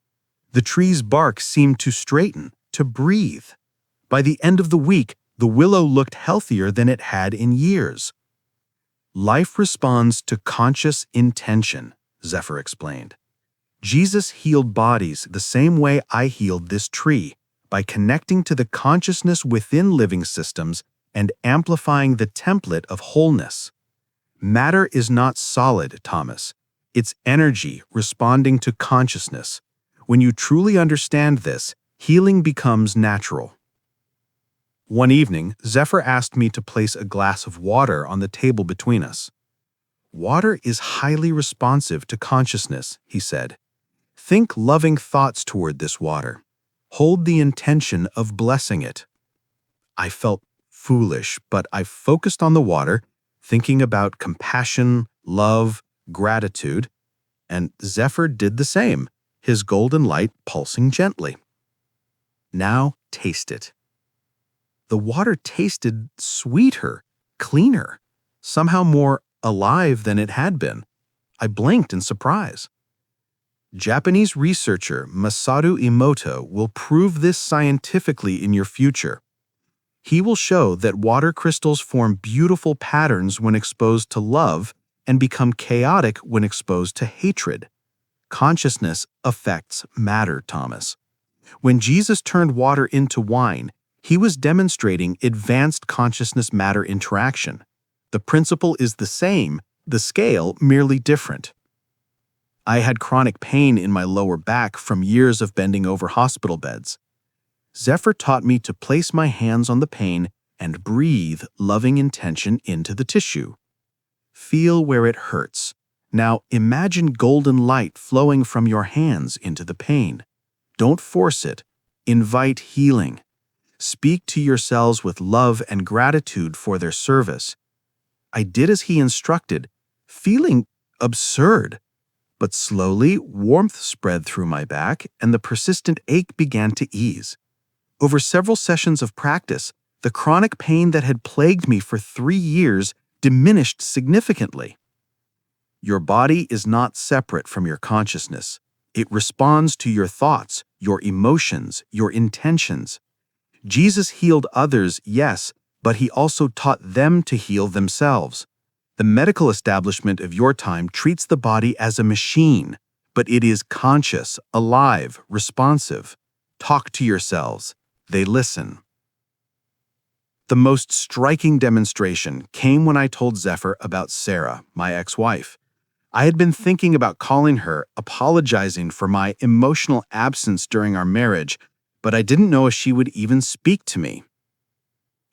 The tree's bark seemed to straighten, to breathe. By the end of the week, the willow looked healthier than it had in years. "Life responds to conscious intention," Zephyr explained. "Jesus healed bodies the same way I healed this tree, by connecting to the consciousness within living systems and amplifying the template of wholeness. Matter is not solid, Thomas. It's energy responding to consciousness. When you truly understand this, healing becomes natural." One evening, Zephyr asked me to place a glass of water on the table between us. "Water is highly responsive to consciousness," he said. "Think loving thoughts toward this water. Hold the intention of blessing it." I felt foolish, but I focused on the water, thinking about compassion, love, gratitude, and Zephyr did the same, his golden light pulsing gently. "Now taste it." The water tasted sweeter, cleaner, somehow more alive than it had been. I blinked in surprise. Japanese researcher Masaru Emoto will prove this scientifically in your future. He will show that water crystals form beautiful patterns when exposed to love and become chaotic when exposed to hatred. Consciousness affects matter, Thomas. When Jesus turned water into wine, he was demonstrating advanced consciousness-matter interaction. The principle is the same, the scale merely different. I had chronic pain in my lower back from years of bending over hospital beds. Zephyr taught me to place my hands on the pain and breathe loving intention into the tissue. Feel where it hurts. Now imagine golden light flowing from your hands into the pain. Don't force it. Invite healing. Speak to your cells with love and gratitude for their service. I did as he instructed, feeling absurd. But slowly, warmth spread through my back and the persistent ache began to ease. Over several sessions of practice, the chronic pain that had plagued me for 3 years diminished significantly. Your body is not separate from your consciousness. It responds to your thoughts, your emotions, your intentions. Jesus healed others, yes, but he also taught them to heal themselves. The medical establishment of your time treats the body as a machine, but it is conscious, alive, responsive. Talk to yourselves. They listen. The most striking demonstration came when I told Zephyr about Sarah, my ex-wife. I had been thinking about calling her, apologizing for my emotional absence during our marriage, but I didn't know if she would even speak to me.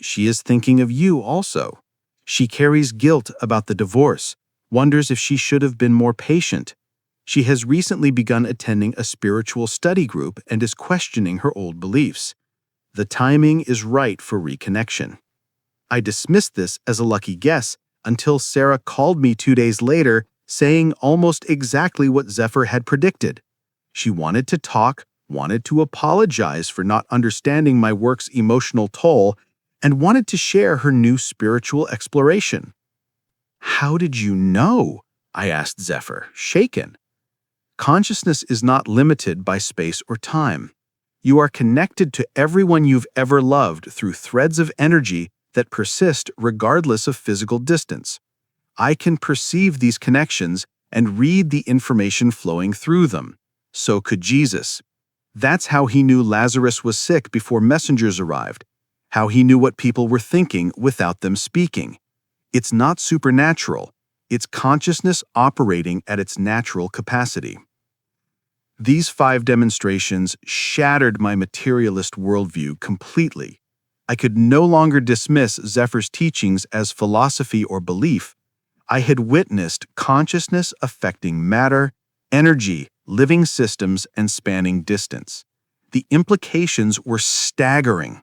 She is thinking of you also. She carries guilt about the divorce, wonders if she should have been more patient. She has recently begun attending a spiritual study group and is questioning her old beliefs. The timing is right for reconnection. I dismissed this as a lucky guess until Sarah called me 2 days later saying almost exactly what Zephyr had predicted. She wanted to talk, wanted to apologize for not understanding my work's emotional toll, and wanted to share her new spiritual exploration. "How did you know?" I asked Zephyr, shaken. Consciousness is not limited by space or time. You are connected to everyone you've ever loved through threads of energy that persist regardless of physical distance. I can perceive these connections and read the information flowing through them. So could Jesus. That's how he knew Lazarus was sick before messengers arrived, how he knew what people were thinking without them speaking. It's not supernatural. It's consciousness operating at its natural capacity. These 5 demonstrations shattered my materialist worldview completely. I could no longer dismiss Zephyr's teachings as philosophy or belief. I had witnessed consciousness affecting matter, energy, living systems, and spanning distance. The implications were staggering.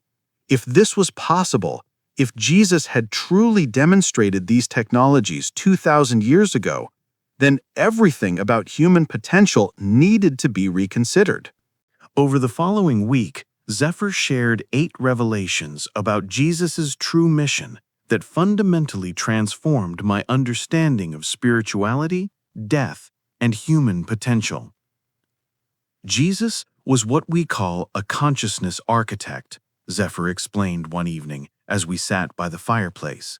If this was possible, if Jesus had truly demonstrated these technologies 2,000 years ago, then everything about human potential needed to be reconsidered. Over the following week, Zephyr shared 8 revelations about Jesus' true mission that fundamentally transformed my understanding of spirituality, death, and human potential. Jesus was what we call a consciousness architect, Zephyr explained one evening as we sat by the fireplace.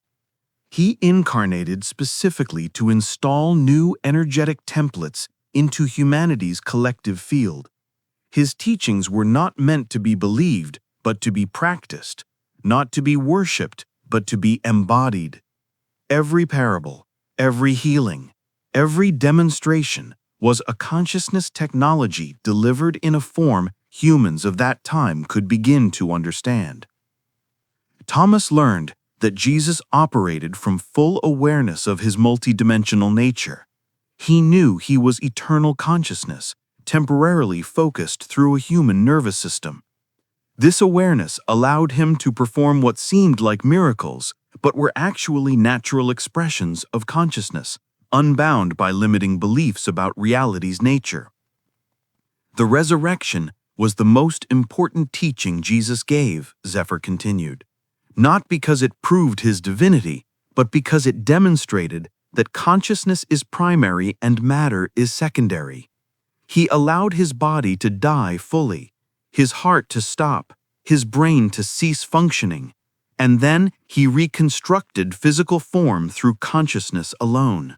He incarnated specifically to install new energetic templates into humanity's collective field. His teachings were not meant to be believed, but to be practiced, not to be worshipped, but to be embodied. Every parable, every healing, every demonstration was a consciousness technology delivered in a form humans of that time could begin to understand. Thomas learned that Jesus operated from full awareness of his multidimensional nature. He knew he was eternal consciousness, temporarily focused through a human nervous system. This awareness allowed him to perform what seemed like miracles, but were actually natural expressions of consciousness, unbound by limiting beliefs about reality's nature. The resurrection was the most important teaching Jesus gave, Zephyr continued, not because it proved his divinity, but because it demonstrated that consciousness is primary and matter is secondary. He allowed his body to die fully, his heart to stop, his brain to cease functioning, and then he reconstructed physical form through consciousness alone.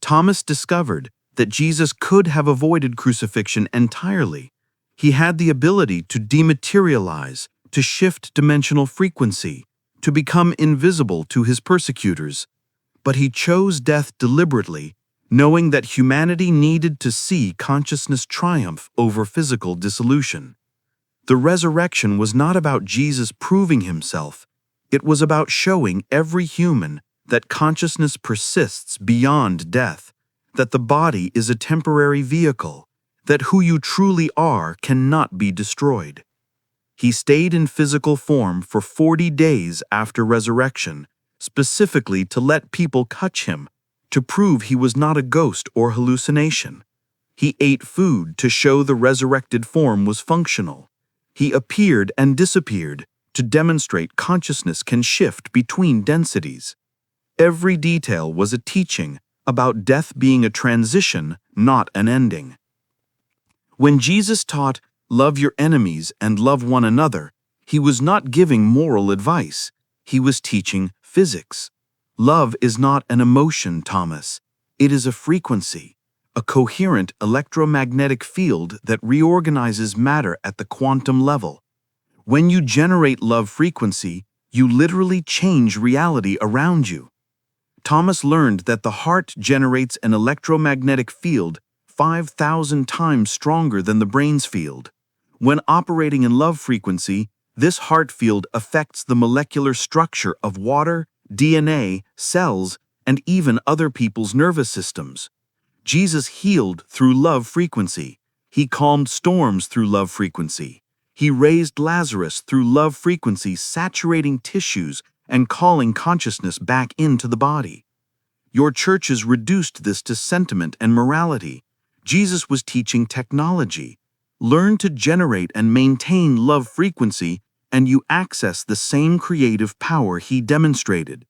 Thomas discovered that Jesus could have avoided crucifixion entirely. He had the ability to dematerialize, to shift dimensional frequency, to become invisible to his persecutors. But he chose death deliberately, knowing that humanity needed to see consciousness triumph over physical dissolution. The resurrection was not about Jesus proving himself. It was about showing every human that consciousness persists beyond death, that the body is a temporary vehicle, that who you truly are cannot be destroyed. He stayed in physical form for 40 days after resurrection, specifically to let people touch him, to prove he was not a ghost or hallucination. He ate food to show the resurrected form was functional. He appeared and disappeared to demonstrate consciousness can shift between densities. Every detail was a teaching about death being a transition, not an ending. When Jesus taught, "Love your enemies and love one another," he was not giving moral advice. He was teaching physics. Love is not an emotion, Thomas. It is a frequency, a coherent electromagnetic field that reorganizes matter at the quantum level. When you generate love frequency, you literally change reality around you. Thomas learned that the heart generates an electromagnetic field 5,000 times stronger than the brain's field. When operating in love frequency, this heart field affects the molecular structure of water, DNA, cells, and even other people's nervous systems. Jesus healed through love frequency. He calmed storms through love frequency. He raised Lazarus through love frequency, saturating tissues and calling consciousness back into the body. Your churches reduced this to sentiment and morality. Jesus was teaching technology. Learn to generate and maintain love frequency, and you access the same creative power he demonstrated.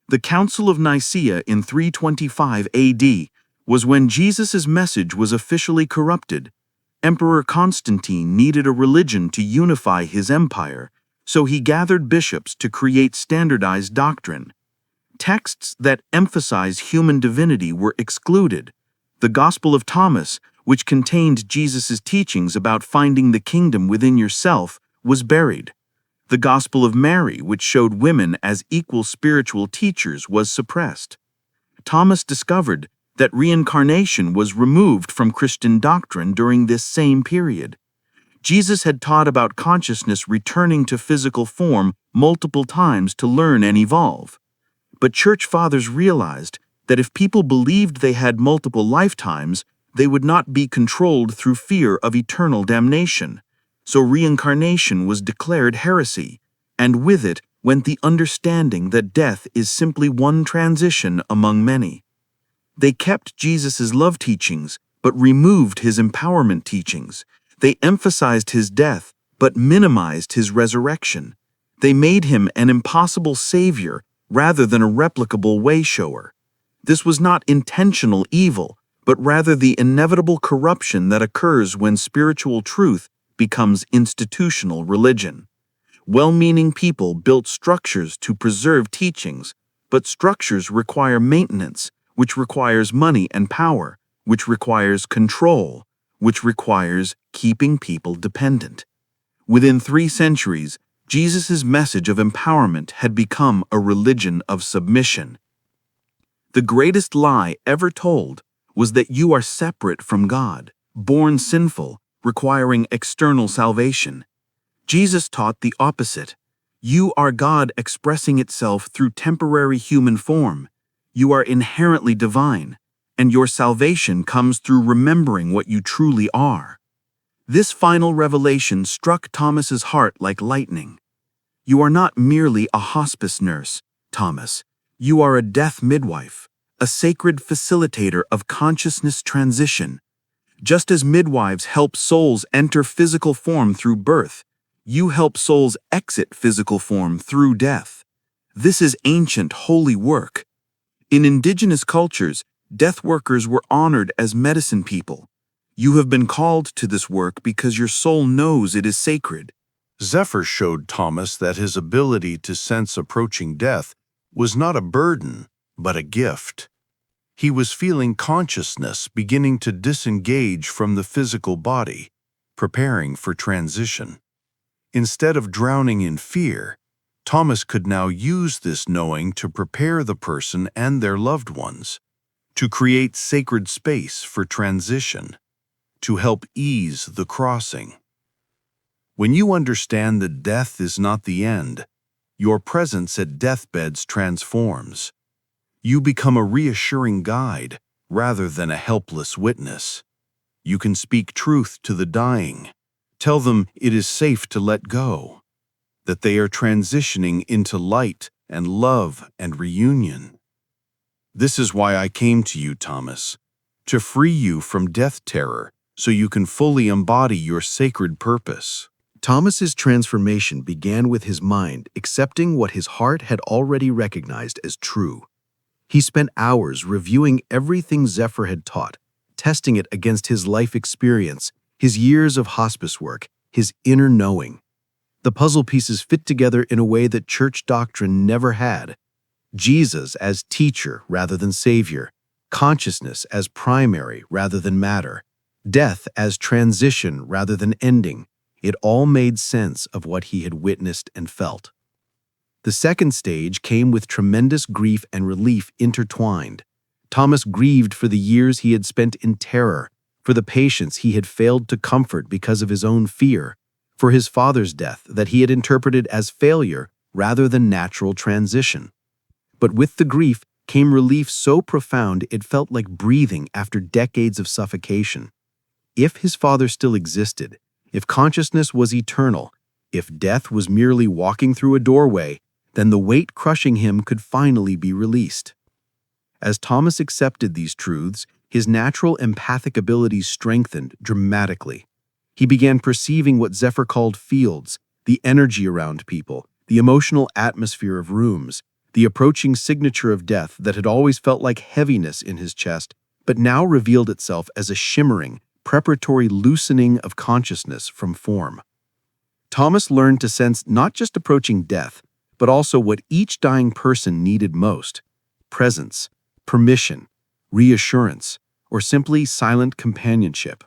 The Council of Nicaea in 325 AD was when Jesus' message was officially corrupted. Emperor Constantine needed a religion to unify his empire, so he gathered bishops to create standardized doctrine. Texts that emphasize human divinity were excluded. The Gospel of Thomas, which contained Jesus' teachings about finding the kingdom within yourself, was buried. The Gospel of Mary, which showed women as equal spiritual teachers, was suppressed. Thomas discovered that reincarnation was removed from Christian doctrine during this same period. Jesus had taught about consciousness returning to physical form multiple times to learn and evolve. But church fathers realized that if people believed they had multiple lifetimes, they would not be controlled through fear of eternal damnation. So reincarnation was declared heresy, and with it went the understanding that death is simply one transition among many. They kept Jesus' love teachings, but removed his empowerment teachings. They emphasized his death, but minimized his resurrection. They made him an impossible savior rather than a replicable way-shower. This was not intentional evil, but rather the inevitable corruption that occurs when spiritual truth becomes institutional religion. Well-meaning people built structures to preserve teachings, but structures require maintenance, which requires money and power, which requires control, which requires keeping people dependent. Within 3 centuries, Jesus' message of empowerment had become a religion of submission. The greatest lie ever told was that you are separate from God, born sinful, requiring external salvation. Jesus taught the opposite. You are God expressing itself through temporary human form. You are inherently divine, and your salvation comes through remembering what you truly are. This final revelation struck Thomas's heart like lightning. You are not merely a hospice nurse, Thomas. You are a death midwife, a sacred facilitator of consciousness transition. Just as midwives help souls enter physical form through birth, you help souls exit physical form through death. This is ancient holy work. In indigenous cultures, death workers were honored as medicine people. You have been called to this work because your soul knows it is sacred. Zephyr showed Thomas that his ability to sense approaching death was not a burden, but a gift. He was feeling consciousness beginning to disengage from the physical body, preparing for transition. Instead of drowning in fear, Thomas could now use this knowing to prepare the person and their loved ones, to create sacred space for transition, to help ease the crossing. When you understand that death is not the end, your presence at deathbeds transforms. You become a reassuring guide rather than a helpless witness. You can speak truth to the dying, tell them it is safe to let go, that they are transitioning into light and love and reunion. This is why I came to you, Thomas, to free you from death terror so you can fully embody your sacred purpose. Thomas's transformation began with his mind accepting what his heart had already recognized as true. He spent hours reviewing everything Zephyr had taught, testing it against his life experience, his years of hospice work, his inner knowing. The puzzle pieces fit together in a way that church doctrine never had. Jesus as teacher rather than savior, consciousness as primary rather than matter, death as transition rather than ending. It all made sense of what he had witnessed and felt. The second stage came with tremendous grief and relief intertwined. Thomas grieved for the years he had spent in terror, for the patients he had failed to comfort because of his own fear, for his father's death that he had interpreted as failure rather than natural transition. But with the grief came relief so profound it felt like breathing after decades of suffocation. If his father still existed, if consciousness was eternal, if death was merely walking through a doorway, then the weight crushing him could finally be released. As Thomas accepted these truths, his natural empathic abilities strengthened dramatically. He began perceiving what Zephyr called fields, the energy around people, the emotional atmosphere of rooms, the approaching signature of death that had always felt like heaviness in his chest, but now revealed itself as a shimmering, preparatory loosening of consciousness from form. Thomas learned to sense not just approaching death, but also what each dying person needed most: presence, permission, reassurance, or simply silent companionship.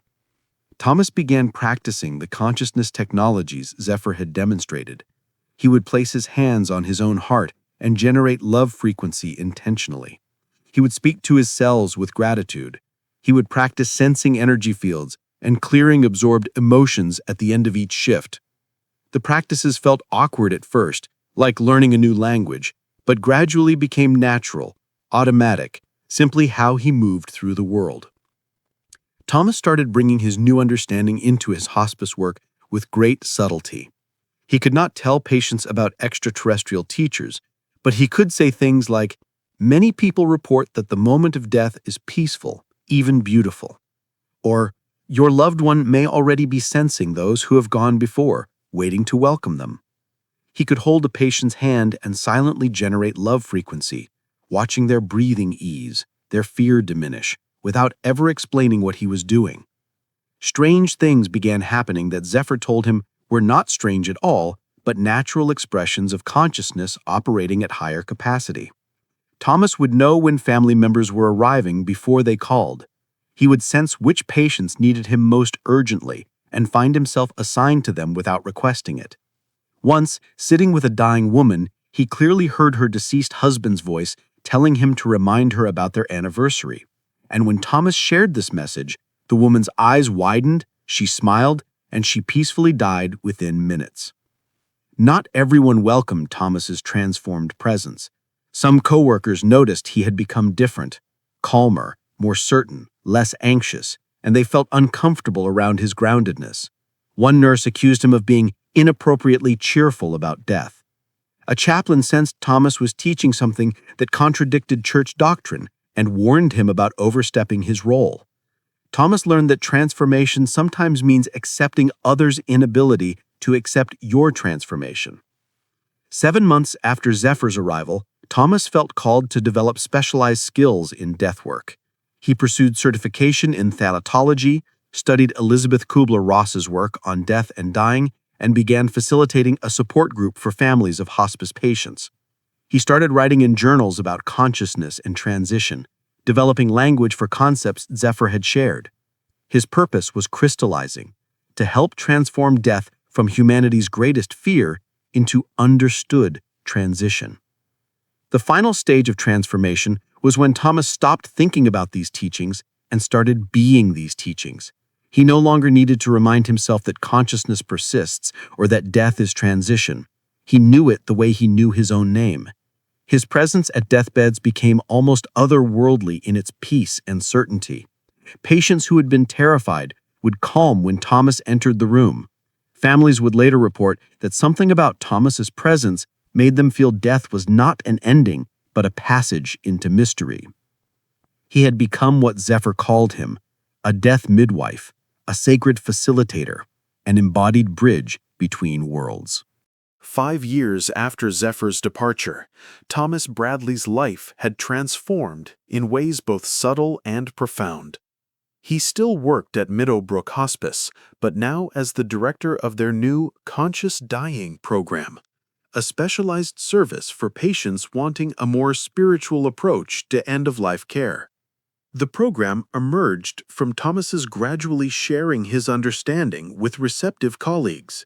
Thomas began practicing the consciousness technologies Zephyr had demonstrated. He would place his hands on his own heart and generate love frequency intentionally. He would speak to his cells with gratitude. He would practice sensing energy fields and clearing absorbed emotions at the end of each shift. The practices felt awkward at first, like learning a new language, but gradually became natural, automatic, simply how he moved through the world. Thomas started bringing his new understanding into his hospice work with great subtlety. He could not tell patients about extraterrestrial teachers, but he could say things like, "Many people report that the moment of death is peaceful, even beautiful." Or, "Your loved one may already be sensing those who have gone before, waiting to welcome them." He could hold a patient's hand and silently generate love frequency, watching their breathing ease, their fear diminish, without ever explaining what he was doing. Strange things began happening that Zephyr told him were not strange at all, but natural expressions of consciousness operating at higher capacity. Thomas would know when family members were arriving before they called. He would sense which patients needed him most urgently and find himself assigned to them without requesting it. Once, sitting with a dying woman, he clearly heard her deceased husband's voice telling him to remind her about their anniversary. And when Thomas shared this message, the woman's eyes widened, she smiled, and she peacefully died within minutes. Not everyone welcomed Thomas's transformed presence. Some coworkers noticed he had become different, calmer, more certain, less anxious, and they felt uncomfortable around his groundedness. One nurse accused him of being inappropriately cheerful about death. A chaplain sensed Thomas was teaching something that contradicted church doctrine and warned him about overstepping his role. Thomas learned that transformation sometimes means accepting others' inability to accept your transformation. 7 months after Zephyr's arrival, Thomas felt called to develop specialized skills in death work. He pursued certification in thanatology, studied Elizabeth Kubler-Ross's work on death and dying, and began facilitating a support group for families of hospice patients. He started writing in journals about consciousness and transition, developing language for concepts Zephyr had shared. His purpose was crystallizing, to help transform death from humanity's greatest fear into understood transition. The final stage of transformation was when Thomas stopped thinking about these teachings and started being these teachings. He no longer needed to remind himself that consciousness persists or that death is transition. He knew it the way he knew his own name. His presence at deathbeds became almost otherworldly in its peace and certainty. Patients who had been terrified would calm when Thomas entered the room. Families would later report that something about Thomas's presence made them feel death was not an ending, but a passage into mystery. He had become what Zephyr called him, a death midwife, a sacred facilitator, an embodied bridge between worlds. 5 years after Zephyr's departure, Thomas Bradley's life had transformed in ways both subtle and profound. He still worked at Meadowbrook Hospice, but now as the director of their new Conscious Dying program, a specialized service for patients wanting a more spiritual approach to end-of-life care. The program emerged from Thomas's gradually sharing his understanding with receptive colleagues.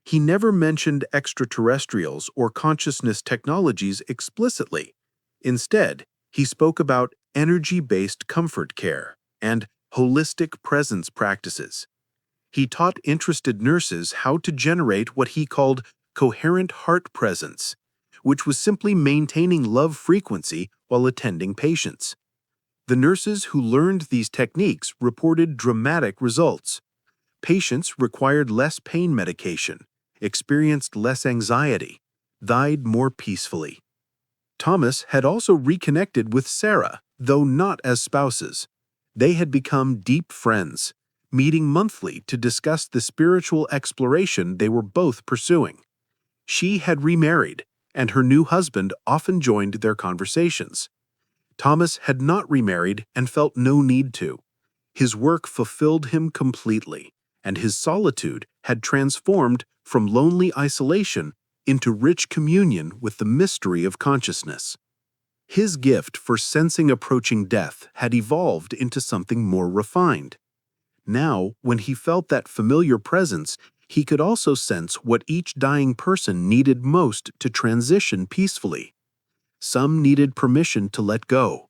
He never mentioned extraterrestrials or consciousness technologies explicitly. Instead, he spoke about energy-based comfort care and holistic presence practices. He taught interested nurses how to generate what he called coherent heart presence, which was simply maintaining love frequency while attending patients. The nurses who learned these techniques reported dramatic results. Patients required less pain medication, experienced less anxiety, died more peacefully. Thomas had also reconnected with Sarah, though not as spouses. They had become deep friends, meeting monthly to discuss the spiritual exploration they were both pursuing. She had remarried, and her new husband often joined their conversations. Thomas had not remarried and felt no need to. His work fulfilled him completely, and his solitude had transformed from lonely isolation into rich communion with the mystery of consciousness. His gift for sensing approaching death had evolved into something more refined. Now, when he felt that familiar presence, he could also sense what each dying person needed most to transition peacefully. Some needed permission to let go.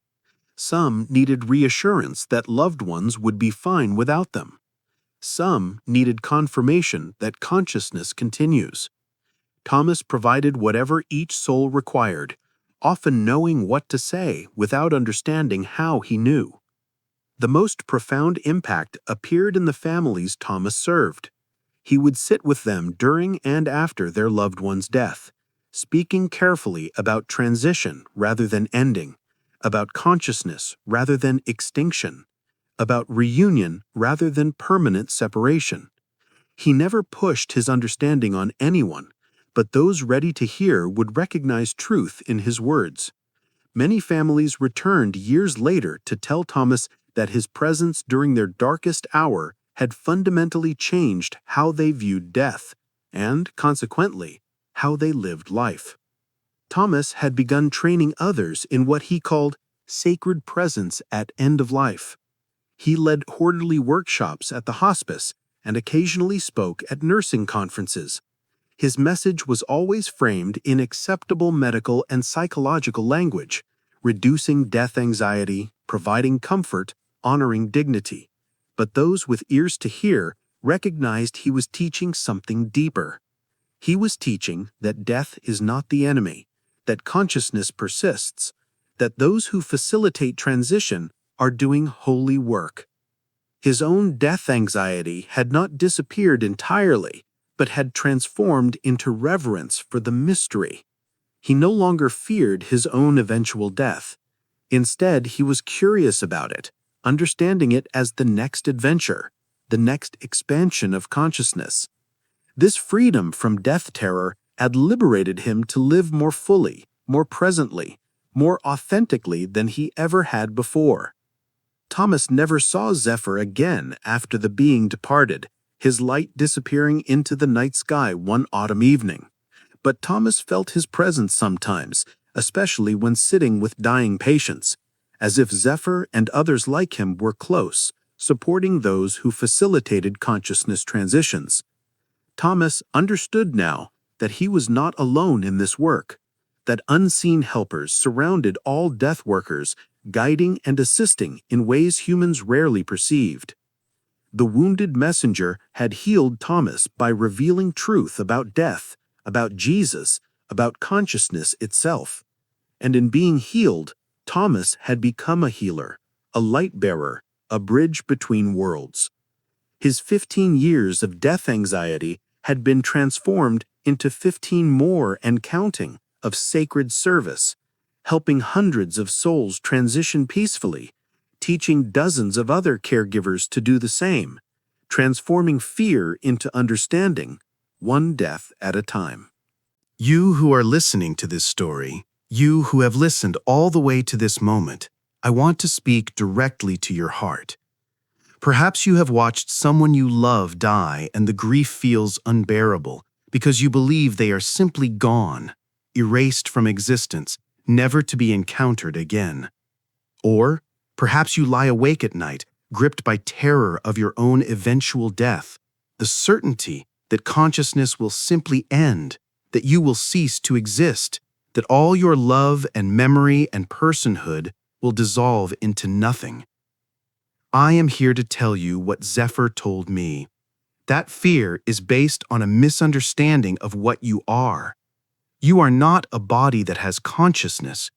Some needed reassurance that loved ones would be fine without them. Some needed confirmation that consciousness continues. Thomas provided whatever each soul required, often knowing what to say without understanding how he knew. The most profound impact appeared in the families Thomas served. He would sit with them during and after their loved one's death, speaking carefully about transition rather than ending, about consciousness rather than extinction, about reunion rather than permanent separation. He never pushed his understanding on anyone, but those ready to hear would recognize truth in his words. Many families returned years later to tell Thomas that his presence during their darkest hour had fundamentally changed how they viewed death, and, consequently, how they lived life. Thomas had begun training others in what he called sacred presence at end of life. He led orderly workshops at the hospice and occasionally spoke at nursing conferences. His message was always framed in acceptable medical and psychological language, reducing death anxiety, providing comfort, honoring dignity. But those with ears to hear recognized he was teaching something deeper. He was teaching that death is not the enemy, that consciousness persists, that those who facilitate transition are doing holy work. His own death anxiety had not disappeared entirely, but had transformed into reverence for the mystery. He no longer feared his own eventual death. Instead, he was curious about it, understanding it as the next adventure, the next expansion of consciousness. This freedom from death terror had liberated him to live more fully, more presently, more authentically than he ever had before. Thomas never saw Zephyr again after the being departed, his light disappearing into the night sky one autumn evening. But Thomas felt his presence sometimes, especially when sitting with dying patients, as if Zephyr and others like him were close, supporting those who facilitated consciousness transitions. Thomas understood now that he was not alone in this work, that unseen helpers surrounded all death workers, guiding and assisting in ways humans rarely perceived. The wounded messenger had healed Thomas by revealing truth about death, about Jesus, about consciousness itself. And in being healed, Thomas had become a healer, a light bearer, a bridge between worlds. His 15 years of death anxiety had been transformed into 15 more and counting of sacred service, helping hundreds of souls transition peacefully, teaching dozens of other caregivers to do the same, transforming fear into understanding, one death at a time. You who are listening to this story, you who have listened all the way to this moment, I want to speak directly to your heart. Perhaps you have watched someone you love die and the grief feels unbearable because you believe they are simply gone, erased from existence, never to be encountered again. Or perhaps you lie awake at night, gripped by terror of your own eventual death, the certainty that consciousness will simply end, that you will cease to exist, that all your love and memory and personhood will dissolve into nothing. I am here to tell you what Zephyr told me. That fear is based on a misunderstanding of what you are. You are not a body that has consciousness.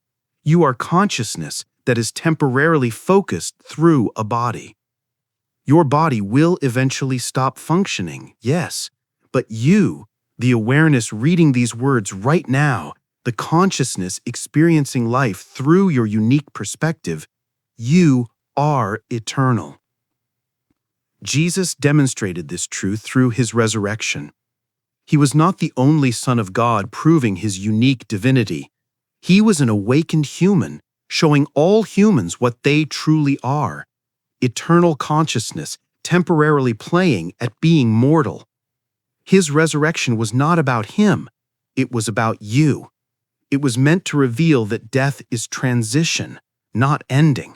You are consciousness that is temporarily focused through a body. Your body will eventually stop functioning, yes, but you, the awareness reading these words right now, the consciousness experiencing life through your unique perspective, you are eternal. Jesus demonstrated this truth through his resurrection. He was not the only Son of God proving his unique divinity. He was an awakened human, showing all humans what they truly are. Eternal consciousness, temporarily playing at being mortal. His resurrection was not about him. It was about you. It was meant to reveal that death is transition, not ending.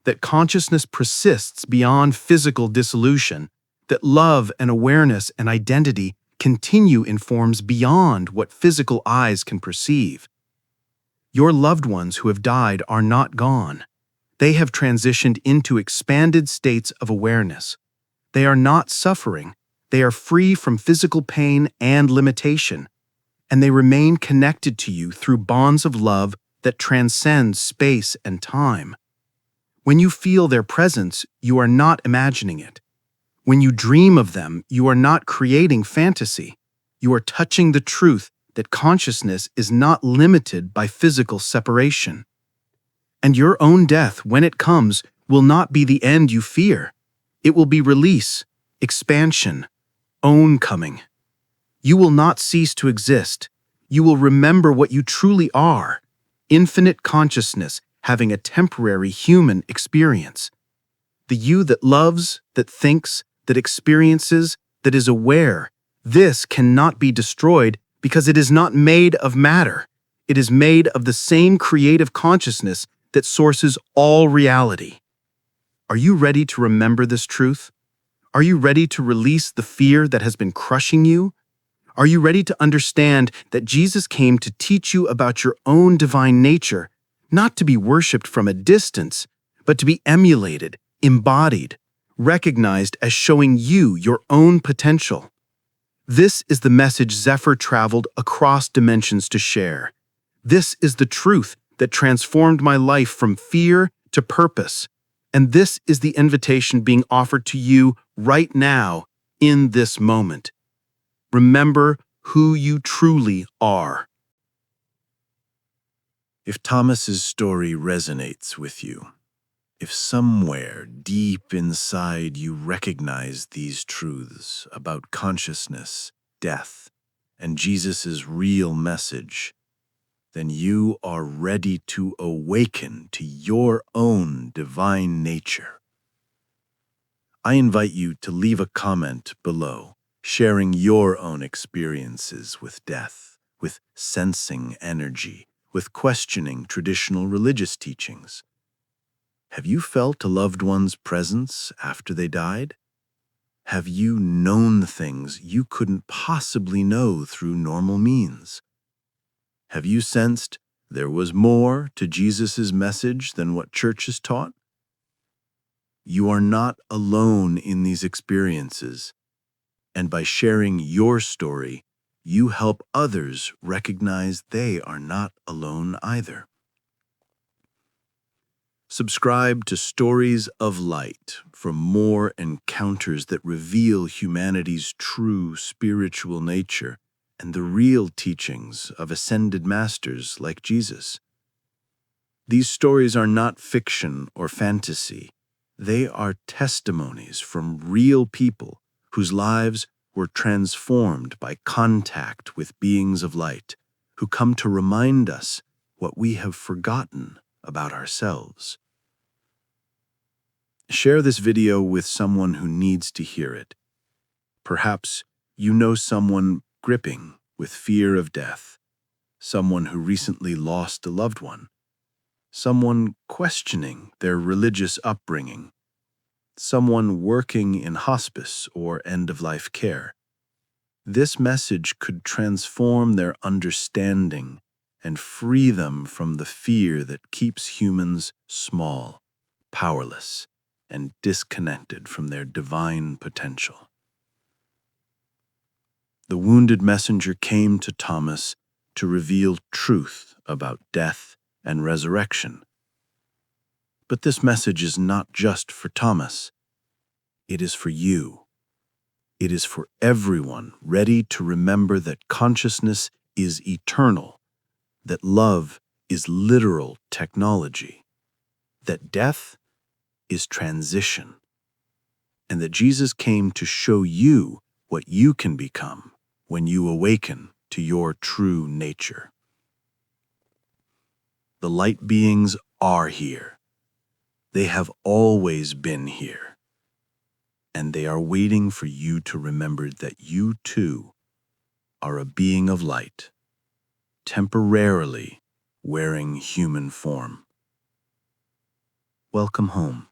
That consciousness persists beyond physical dissolution, that love and awareness and identity continue in forms beyond what physical eyes can perceive. Your loved ones who have died are not gone. They have transitioned into expanded states of awareness. They are not suffering. They are free from physical pain and limitation, and they remain connected to you through bonds of love that transcend space and time. When you feel their presence, you are not imagining it. When you dream of them, you are not creating fantasy. You are touching the truth that consciousness is not limited by physical separation. And your own death, when it comes, will not be the end you fear. It will be release, expansion, own coming. You will not cease to exist. You will remember what you truly are, infinite consciousness having a temporary human experience. The you that loves, that thinks, that experiences, that is aware, this cannot be destroyed because it is not made of matter. It is made of the same creative consciousness that sources all reality. Are you ready to remember this truth? Are you ready to release the fear that has been crushing you? Are you ready to understand that Jesus came to teach you about your own divine nature, not to be worshipped from a distance, but to be emulated, embodied, recognized as showing you your own potential? This is the message Zephyr traveled across dimensions to share. This is the truth that transformed my life from fear to purpose. And this is the invitation being offered to you right now, in this moment. Remember who you truly are. If Thomas's story resonates with you, if somewhere deep inside you recognize these truths about consciousness, death, and Jesus' real message, then you are ready to awaken to your own divine nature. I invite you to leave a comment below, sharing your own experiences with death, with sensing energy, with questioning traditional religious teachings. Have you felt a loved one's presence after they died? Have you known things you couldn't possibly know through normal means? Have you sensed there was more to Jesus' message than what churches taught? You are not alone in these experiences, and by sharing your story, you help others recognize they are not alone either. Subscribe to Stories of Light for more encounters that reveal humanity's true spiritual nature and the real teachings of ascended masters like Jesus. These stories are not fiction or fantasy. They are testimonies from real people whose lives were transformed by contact with beings of light, who come to remind us what we have forgotten about ourselves. Share this video with someone who needs to hear it. Perhaps you know someone gripping with fear of death, someone who recently lost a loved one, someone questioning their religious upbringing, someone working in hospice or end-of-life care. This message could transform their understanding and free them from the fear that keeps humans small, powerless, and disconnected from their divine potential. The wounded messenger came to Thomas to reveal truth about death and resurrection. But this message is not just for Thomas. It is for you. It is for everyone ready to remember that consciousness is eternal, that love is literal technology, that death is transition, and that Jesus came to show you what you can become when you awaken to your true nature. The light beings are here. They have always been here, and they are waiting for you to remember that you too are a being of light, temporarily wearing human form. Welcome home.